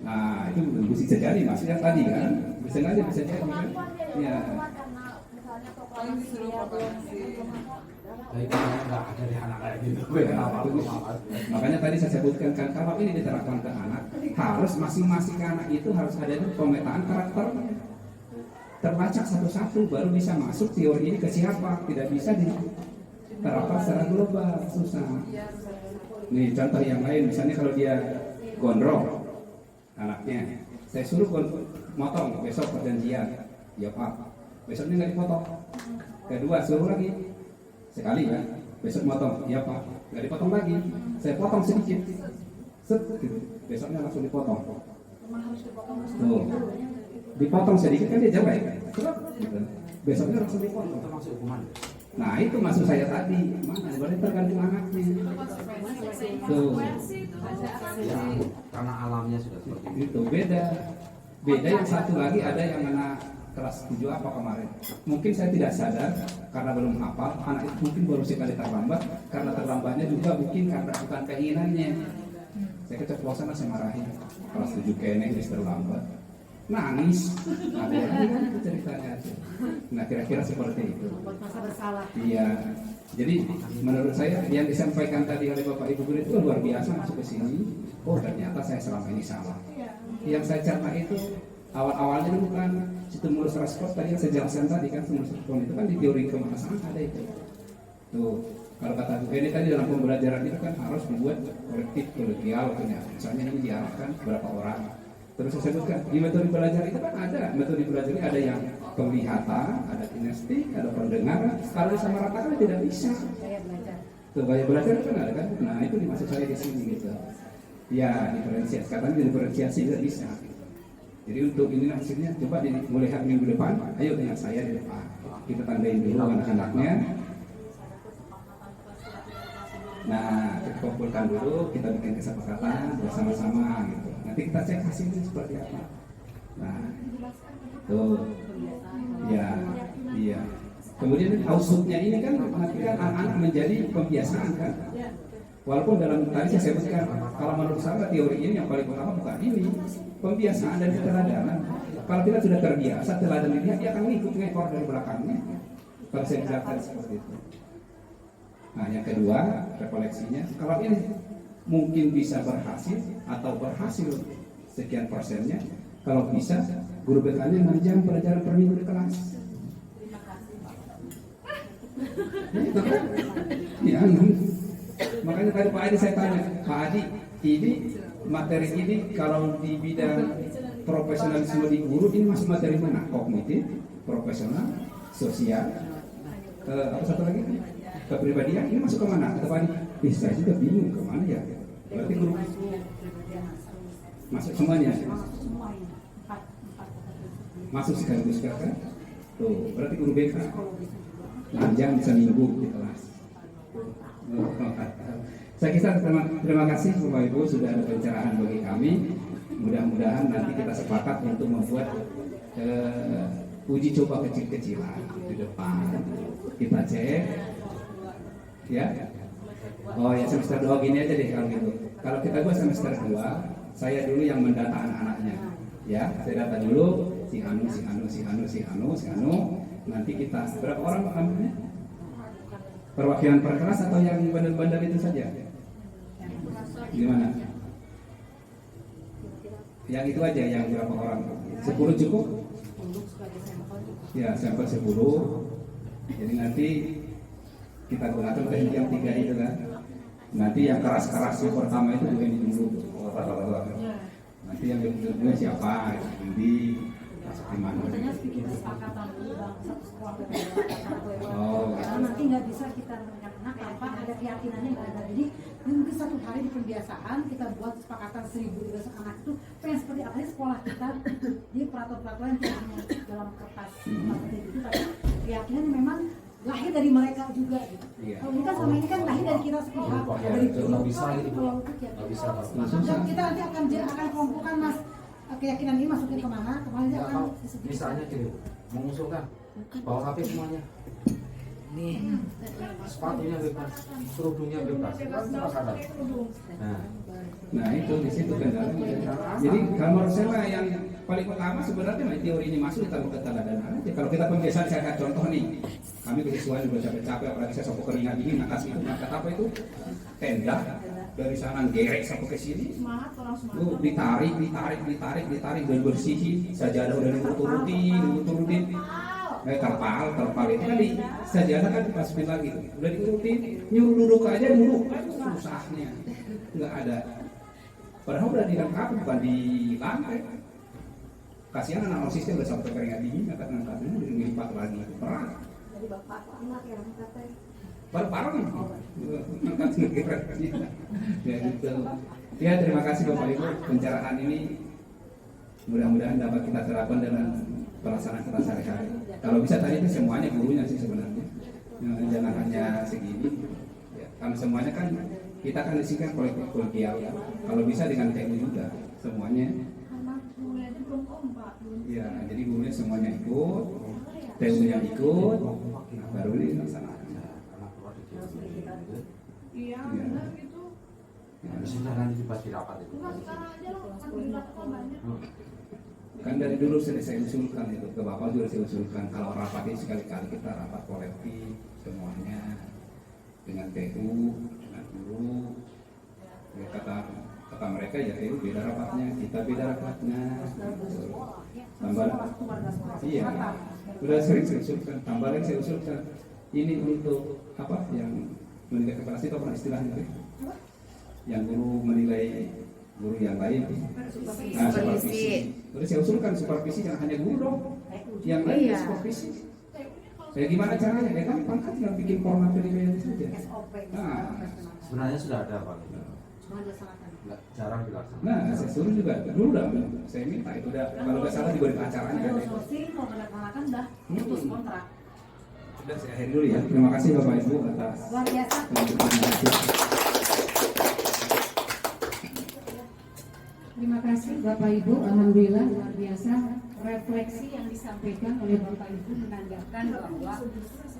Nah, itu bisa jadi maksudnya tadi kan, bisa jadi kan, ya. Makanya tadi saya sebutkan kan, kalau ini diterapkan ke anak, harus masing-masing anak itu harus ada pemetaan karakter terbaca satu-satu, baru bisa masuk teori ini ke siapa. Tidak bisa diterapkan secara global, susah. Nih contoh yang lain, misalnya kalau dia gondrong anaknya, saya suruh motong besok perjanjian, ya Pak, besoknya nggak dipotong. Kedua suruh lagi sekali kan, besok motong, ya Pak, nggak dipotong lagi, saya potong sedikit, gitu. Besoknya langsung dipotong. Tuh, dipotong sedikit kan dia jelek kan, gitu. Besoknya langsung dipotong. Termasuk hukuman. Nah itu maksud saya tadi, mana boleh tergantung anaknya. Tuh. Ya, karena alamnya sudah seperti itu. Beda yang satu lagi ada yang anak kelas 7 apa kemarin. Mungkin saya tidak sadar karena belum hafal. Anak itu mungkin baru sekali terlambat. Karena terlambatnya juga mungkin karena bukan keinginannya. Saya keceplosan, saya marahin. Kelas 7 kayaknya ini terlambat. Nangis. Nah, itu ceritanya. Nah, kira-kira seperti itu. Iya. Jadi menurut saya yang disampaikan tadi oleh Bapak Ibu guru itu luar biasa masuk ke sini. Oh, ternyata saya selama ini salah. Yang saya cerna itu awal-awalnya dulu kan stimulus respons tadi yang saya jelaskan tadi kan, stimulus respons itu kan di teori kemahasan ada itu. Tuh, kalau kata Bu ini tadi dalam pembelajaran itu kan harus dibuat kolektif kolegial, misalnya ini diarahkan beberapa orang. Terus saya sebutkan di metode belajar itu kan ada metode belajar ada yang penglihatan, ada kinestik, ada pendengaran. Kalau sama rata kan tidak bisa. Tuh gaya belajar kan ada kan. Nah itu dimaksud saya di sini gitu. Ya diferensiasi, katanya diferensiasi tidak bisa. Jadi untuk ini hasilnya coba mulai minggu depan, ayo dengan saya di depan. Kita tandain dulu anak-anaknya. Nah kita kumpulkan dulu, kita bikin kesepakatan bersama-sama gitu. Nanti kita cek hasilnya seperti apa. Nah, tuh, ya, iya. Kemudian outputnya ini kan nanti kan anak-anak menjadi pembiasaan kan. Walaupun dalam tadi saya sebutkan, kalau menurut saya teori ini yang paling utama bukan ini, pembiasaan dan keteladanan. Kalau kita sudah terbiasa teladan ini, dia akan ngikut ngekor dari belakangnya. Kalau saya jelaskan seperti itu. Nah, yang kedua, refleksinya, kalau ini mungkin bisa berhasil atau berhasil sekian persennya, kalau bisa guru BK-nya 6 jam pelajaran per minggu di kelas. Ya, makanya tadi Pak Adi saya tanya, Pak Adi, ini materi ini kalau di bidang profesionalisme di guru ini masuk materi mana? Kognitif, profesional, sosial, apa satu lagi? Kepribadian, ini masuk ke mana? Kata Pak Adi, saya juga bingung kemana ya. Berarti guru masuk semuanya. Masuk sekaligus kan? Tuh, berarti guru BK 6 jam seminggu di kelas. Saya kira terima kasih Bapak Ibu sudah ada pencerahan bagi kami. Mudah-mudahan nanti kita sepakat untuk membuat uji coba kecil-kecilan di depan. Kita cek, ya. Oh ya, semester 2 gini aja deh kalau gitu. Kalau kita buat semester 2, saya dulu yang mendata anak-anaknya. Ya, saya data dulu si Anu. Nanti kita berapa orang ambilnya? Perwakilan per kelas atau yang bandar-bandar itu saja? Gimana? Yang itu aja, yang berapa orang? 10 cukup? Ya, sampel 10. Jadi nanti kita gunakan teknik yang 3 itu kan. Nanti yang keras-keras yang pertama itu juga dulu. Nanti yang kedua siapa? Jadi masuk di mana? Katanya bikin kesepakatan dulu bang, satu sekolah Karena nanti nggak bisa kita anak tanpa ada keyakinannya nggak ada. Jadi mungkin satu hari di pembiasaan kita buat kesepakatan 1.300 anak itu pengen seperti apa sih sekolah kita. Jadi peraturan-peraturan yang hanya dalam kertas seperti itu, tapi keyakinan memang lahir dari mereka juga. Gitu. Kalau ini kan selama ini kan lahir dari kita sepihak, dari nggak bisa gitu. kalau itu Nggak bisa. dan kita nanti akan kelompokkan mas keyakinan ini masukin kemana, kemarin dia akan Misalnya gini, mengusulkan bawa HP semuanya. Sepatunya bebas, kerudungnya bebas. Nah itu di situ kendalanya. Jadi kalau menurut saya yang paling utama sebenarnya teori ini masuk kita keteladanan aja. Kalau kita pembiasaan, saya kasih contoh nih, kami kesiswaan udah capek-capek, apalagi saya sopo keringat dingin, ngangkat itu, ngangkat apa itu tenda dari sana gerek sampai ke sini, lu ditarik, dan bersihin, sajadah udah diurutin, terpal itu kan di sajadah kan dimasukin lagi, udah diurutin, nyuruh duduk aja duduk, susahnya nggak ada. Padahal udah dilengkapi bukan di lantai. Kasihan anak osisnya udah sampai keringat dingin, ngangkat-ngangkatnya udah dilipat lagi, berat. dari bapak anak ya kata. Bareng ngangkat ya gitu. Ya terima kasih Bapak Ibu, pencerahan ini mudah-mudahan dapat kita terapkan dalam pelaksanaan kita sehari-hari. Kalau bisa tadi itu semuanya gurunya sih sebenarnya, jangan hanya segini. Ya, karena semuanya kan kita akan disingkat kolegial ya. Kalau bisa dengan TU juga semuanya. Ya, jadi gurunya semuanya ikut, TU-nya ikut, baru dilaksanakan. Iya, benar gitu. Di sini nanti pasti rapat itu. Kan dari dulu sudah saya usulkan itu ke Bapak juga saya usulkan kalau rapat ini sekali-kali kita rapat kolektif semuanya dengan TU, dengan guru. Ya, kata mereka ya TU beda rapatnya, kita beda rapatnya. Tambah, iya, sudah sering saya usulkan. Tambah lagi saya usulkan ini untuk apa yang menilai kelas itu apa istilahnya? Yang guru menilai guru yang lain. Nah, supervisi. Udah saya usulkan supervisi jangan hanya guru dong, yang lain supervisi. Ya gimana caranya? Ya gampang kan tinggal bikin format penilaian saja. Nah, sebenarnya sudah ada Pak. Nggak jarang dilaksanakan. Nah, saya suruh juga dulu dah. Saya minta itu udah kalau nggak salah diberi acaranya. Kalau melaksanakan dah putus kontrak. Sudah saya akhiri dulu ya. Terima kasih Bapak Ibu atas Luar biasa. Terima kasih Bapak Ibu, alhamdulillah luar biasa refleksi yang disampaikan oleh Bapak Ibu menandakan bahwa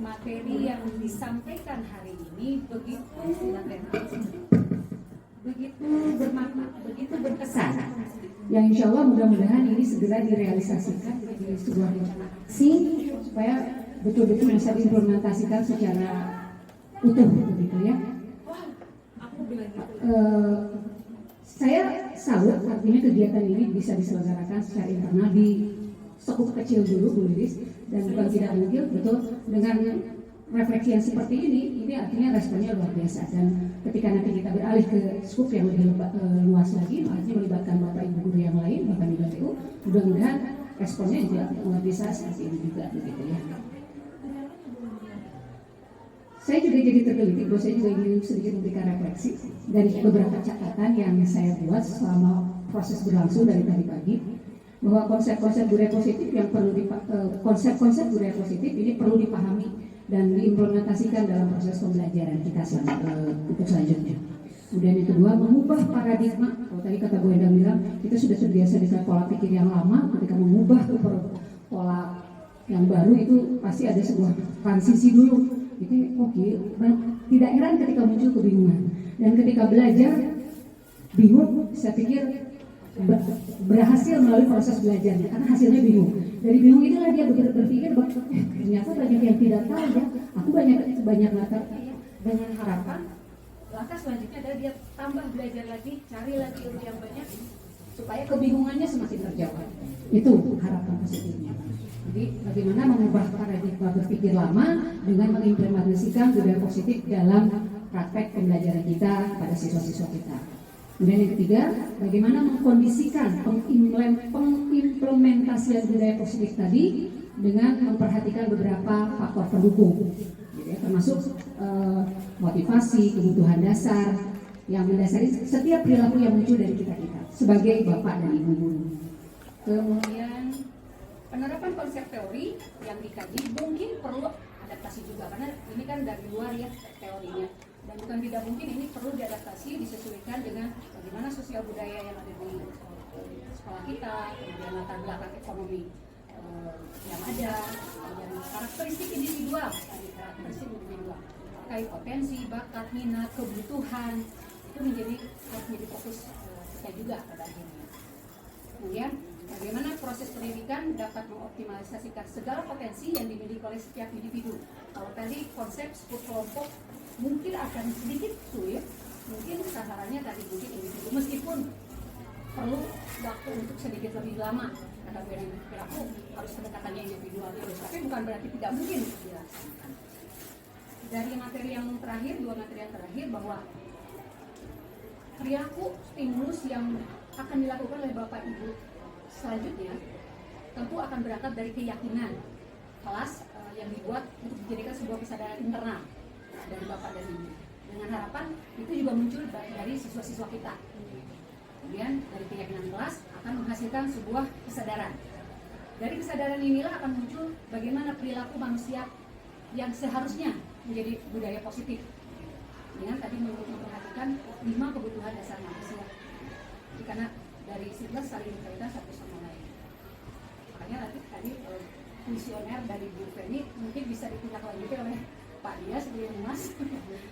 materi yang disampaikan hari ini begitu fundamental begitu bermakna, begitu berkesan, yang insya Allah mudah-mudahan ini segera direalisasikan menjadi sebuah rencana aksi supaya betul-betul bisa diimplementasikan secara utuh begitu ya. Saya salut artinya kegiatan ini bisa diselenggarakan secara internal di skup kecil dulu Bu Lilis, dan bukan tidak mungkin betul dengan refleksi yang seperti ini artinya responnya luar biasa, dan ketika nanti kita beralih ke skup yang lebih luas lagi, artinya melibatkan Bapak Ibu guru yang lain, Bapak Ibu BPU, mudah-mudahan responnya juga luar biasa seperti ini juga begitu ya. Saya juga jadi tergelitik bahwa saya juga ingin sedikit memberikan refleksi dari beberapa catatan yang saya buat selama proses berlangsung dari tadi pagi, bahwa konsep-konsep budaya positif yang perlu konsep-konsep budaya positif ini perlu dipahami dan diimplementasikan dalam proses pembelajaran kita untuk selanjutnya. Kemudian yang kedua, mengubah paradigma. Kalau tadi kata Bu Endang bilang, kita sudah terbiasa dengan pola pikir yang lama, ketika mengubah ke pola yang baru itu pasti ada sebuah transisi dulu. Jadi tidak heran ketika muncul kebingungan, dan ketika belajar bingung, saya pikir berhasil melalui proses belajarnya karena hasilnya bingung. Dari bingung inilah dia berpikir bahwa ternyata banyak yang tidak tahu ya, aku banyak nggak tahu. Dengan harapan langkah selanjutnya adalah dia tambah belajar lagi, cari lagi ilmu yang banyak supaya kebingungannya semakin terjawab. Itu harapan positifnya. Jadi bagaimana mengubah paradigma berpikir lama dengan mengimplementasikan budaya positif dalam praktek pembelajaran kita pada siswa-siswa kita. Kemudian yang ketiga, bagaimana mengkondisikan pengimplementasian budaya positif tadi dengan memperhatikan beberapa faktor pendukung, termasuk motivasi, kebutuhan dasar yang mendasari setiap perilaku yang muncul dari kita-kita sebagai bapak dan ibu guru. Kemudian penerapan konsep teori yang dikaji mungkin perlu adaptasi juga, karena ini kan dari luar ya teorinya, dan bukan tidak mungkin ini perlu diadaptasi, disesuaikan dengan bagaimana sosial budaya yang ada di sekolah kita, kemudian latar belakang ekonomi yang ada, dan karakteristik individual, terkait potensi, bakat, minat, kebutuhan, itu harus menjadi fokus kita juga pada akhirnya. Kemudian bagaimana proses pendidikan dapat mengoptimalisasikan segala potensi yang dimiliki oleh setiap individu. Kalau tadi konsep 10 kelompok mungkin akan sedikit sulit, mungkin sasarannya tadi mungkin individu, meskipun perlu waktu untuk sedikit lebih lama. Kata aku harus pendekatannya individual terus, tapi bukan berarti tidak mungkin dilaksanakan. Dari materi yang terakhir, 2 materi yang terakhir, bahwa perilaku stimulus yang akan dilakukan oleh Bapak Ibu selanjutnya tentu akan berangkat dari keyakinan kelas yang dibuat untuk dijadikan sebuah kesadaran internal dari Bapak dan Ibu, dengan harapan itu juga muncul dari siswa-siswa kita. Kemudian dari keyakinan kelas akan menghasilkan sebuah kesadaran. Dari kesadaran inilah akan muncul bagaimana perilaku manusia yang seharusnya menjadi budaya positif, dengan tadi memperhatikan 5 kebutuhan dasar manusia. Jadi, karena dari situlah saling berkaitan satu sama lain. Makanya tadi visioner dari Bu Feni mungkin bisa ditindaklanjuti oleh Pak Dia sebelum Mas.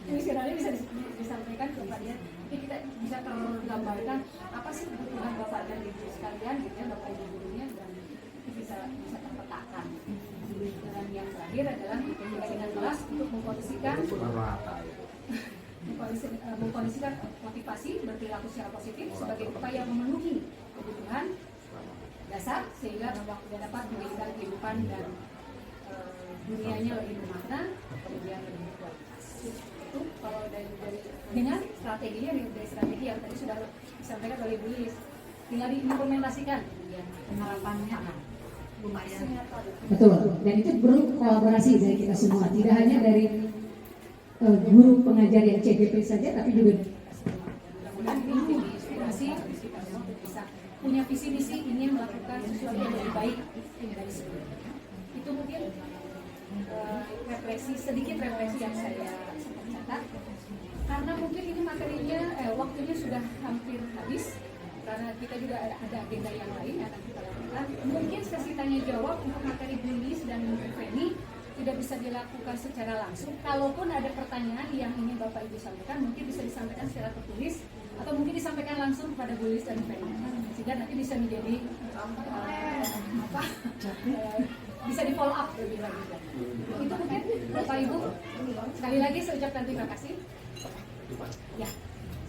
Visionernya bisa disampaikan ke Pak Dia. Jadi kita bisa tergambarkan apa sih kebutuhan Bapak dan Ibu sekalian, gitu ya, Bapak Ibu gurunya, dan itu bisa terpetakan. Dan yang terakhir adalah keyakinan kelas untuk mengkondisikan motivasi berperilaku secara positif sebagai upaya memenuhi kebutuhan dasar sehingga dapat menjadikan kehidupan dan dunianya lebih bermakna, kemudian lebih berkualitas. Itu kalau dari dengan strateginya, dari strategi yang tadi sudah disampaikan oleh Bu Lilis, tinggal diimplementasikan, kemudian harapannya lumayan. Betul, dan itu perlu kolaborasi dari kita semua, tidak hanya dari guru pengajar yang CGP saja, tapi juga mudah-mudahan ini menjadi inspirasi kita semua untuk bisa punya visi misi ingin melakukan sesuatu yang lebih baik dari sebelumnya. Itu mungkin sedikit refleksi yang saya sempat catat, karena mungkin ini materinya waktunya sudah hampir habis, karena kita juga ada agenda yang lain yang akan kita lakukan. Mungkin sesi tanya jawab untuk materi Bu Lilis dan Bu Feni tidak bisa dilakukan secara langsung. Kalaupun ada pertanyaan yang ingin Bapak Ibu sampaikan, mungkin bisa disampaikan secara tertulis atau mungkin disampaikan langsung kepada Bu Lilis dan Ferry sehingga nanti bisa menjadi bisa di follow up lebih lanjut. Itu mungkin Bapak Ibu, sekali lagi saya ucapkan terima kasih. Ya,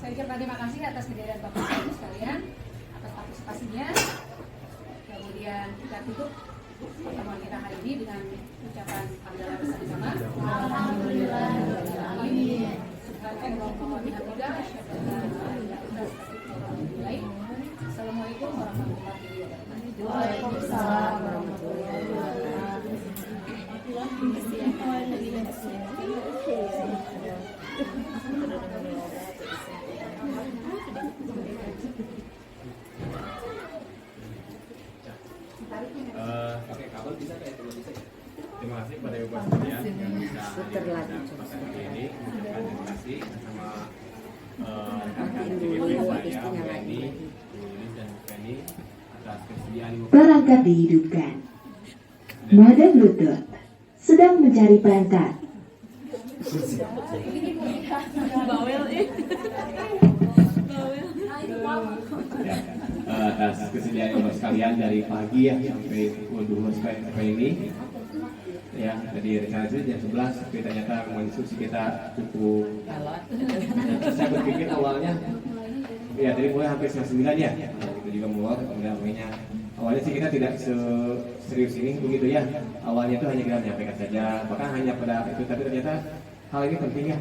saya ucapkan terima kasih atas kehadiran Bapak Ibu sekalian, atas partisipasinya. Kemudian kita tutup pertemuan kita hari ini dengan ucapan hamdalah bersama-sama. Alhamdulillah. Assalamualaikum warahmatullahi wabarakatuh. Waalaikumsalam warahmatullahi Pakai kabel bisa kayak itu bisa. Terima kasih kepada Ibu sekalian yang bisa hari ini. Terima kasih sama saya, Wendy, Lilis dan Penny atas kesediaan. Perangkat dihidupkan. Mode Bluetooth sedang mencari perangkat. Atas kesediaan Ibu sekalian dari pagi ya sampai pukul 2 sampai ini. Ya, tadi rencana itu jam 11, tapi ternyata memang diskusi kita cukup. Saya berpikir awalnya, ya tadi mulai hampir setengah 9 ya, itu juga mulai, kemudian makanya awalnya sih kita tidak serius ini begitu ya. Awalnya itu hanya kita menyampaikan saja, bahkan hanya pada itu, tapi ternyata hal ini penting ya,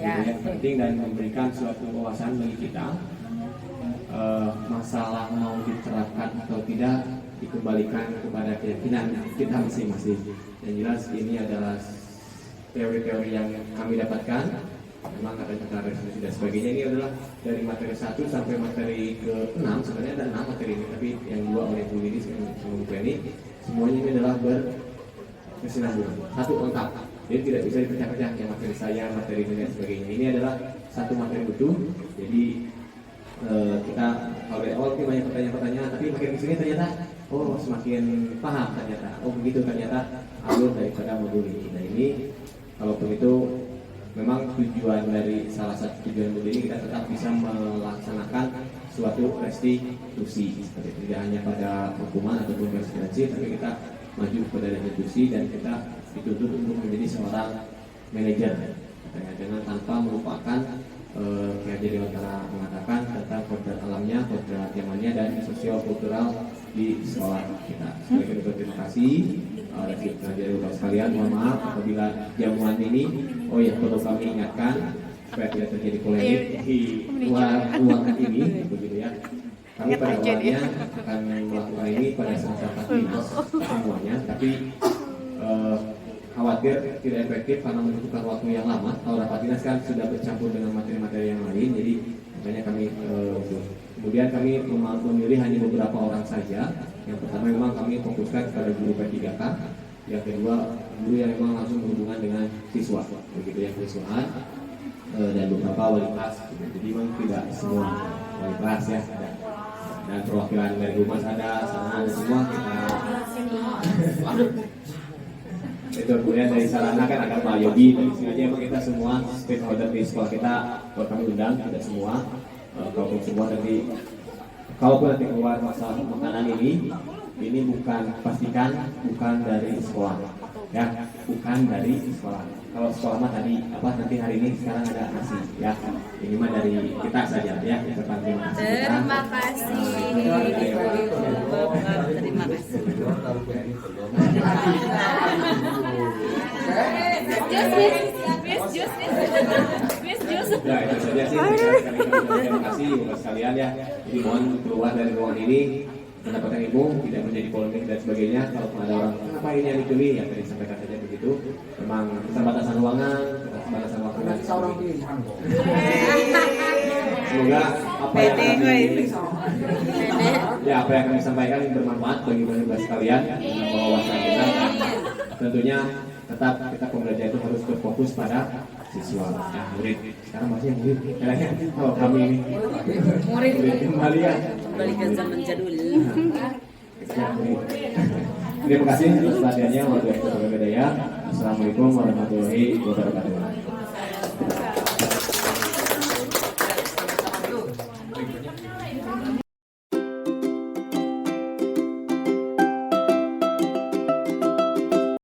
yang penting dan memberikan suatu wawasan bagi kita. Masalah mau diterapkan atau tidak dikembalikan kepada keyakinan kita masing-masing. Yang jelas ini adalah teori-teori yang kami dapatkan. Memang ada tentang resolusi dan sebagainya. Ini adalah dari materi 1 sampai materi ke-6. Sebenarnya ada 6 materi ini, tapi yang 2 oleh Bu Lilis dan Bu Penny, semuanya ini adalah berkesinambungan, satu lengkap. Jadi tidak bisa dipecah-pecah yang materi saya, materi ini dan sebagainya. Ini adalah satu materi utuh. Jadi kita kalau dari awal banyak pertanyaan-pertanyaan, tapi makin di sini ternyata semakin paham ternyata. Begitu ternyata alur daripada modul ini. Nah ini kalaupun itu memang tujuan dari salah satu tujuan modul ini kita tetap bisa melaksanakan suatu restitusi seperti itu. Tidak hanya pada hukuman ataupun restitusi, tapi kita maju kepada restitusi dan kita dituntut untuk menjadi seorang manajer. Jangan tanpa melupakan kayak jadi antara mengatakan tentang kodrat alamnya, kodrat zamannya dan sosial kultural di sekolah kita. Sekali lagi terima kasih dari Bapak sekalian. Mohon maaf apabila jamuan ini, perlu kami ingatkan supaya tidak terjadi polemik di ruangan ini, begitu ya. Kami pada awalnya akan melakukan ini pada saat dinas semuanya, tapi khawatir tidak efektif karena membutuhkan waktu yang lama. Kalau rapat dinas kan sudah bercampur dengan materi-materi yang lain, jadi makanya kami kemudian kami memilih hanya beberapa orang saja. Yang pertama memang kami fokuskan kepada guru P3K, yang kedua guru yang memang langsung berhubungan dengan siswa, begitu ya, siswaan dan beberapa wali kelas. Jadi memang tidak semua wali kelas ya, dan perwakilan dari humas ada, sana ada semua kita. Itu kemudian dari sarana kan ada Pak Yogi, dari sini aja emang kita semua stakeholder di sekolah kita buat kami undang, tidak semua. Kalaupun semua nanti, kalaupun nanti keluar masalah makanan ini bukan pastikan bukan dari sekolah, ya, bukan dari sekolah. Kalau sekolah mah tadi nanti hari ini sekarang ada nasi, ya. Ini mah dari kita saja, ya. Kita terima kasih. Terima kasih. Terima kasih. Ya itu saja sih. Terima kasih Bapak sekalian ya. Jadi mohon keluar dari ruangan ini pendapatan ibu tidak menjadi polemik dan sebagainya. Kalau ada orang kenapa ini yang dipilih, ya tadi sampaikan saja begitu. Memang keterbatasan ruangan, keterbatasan waktu dan sebagainya. Semoga apa yang kami sampaikan bermanfaat bagi Bapak sekalian dengan wawasan kita. Tentunya tetap kita pembelajaran itu harus berfokus pada siswa, ya, murid. Sekarang masih murid, kayaknya kalau kami ini murid kembali ya, kembali ke zaman jadul. Terima kasih atas perhatiannya. Wassalamualaikum warahmatullahi wabarakatuh.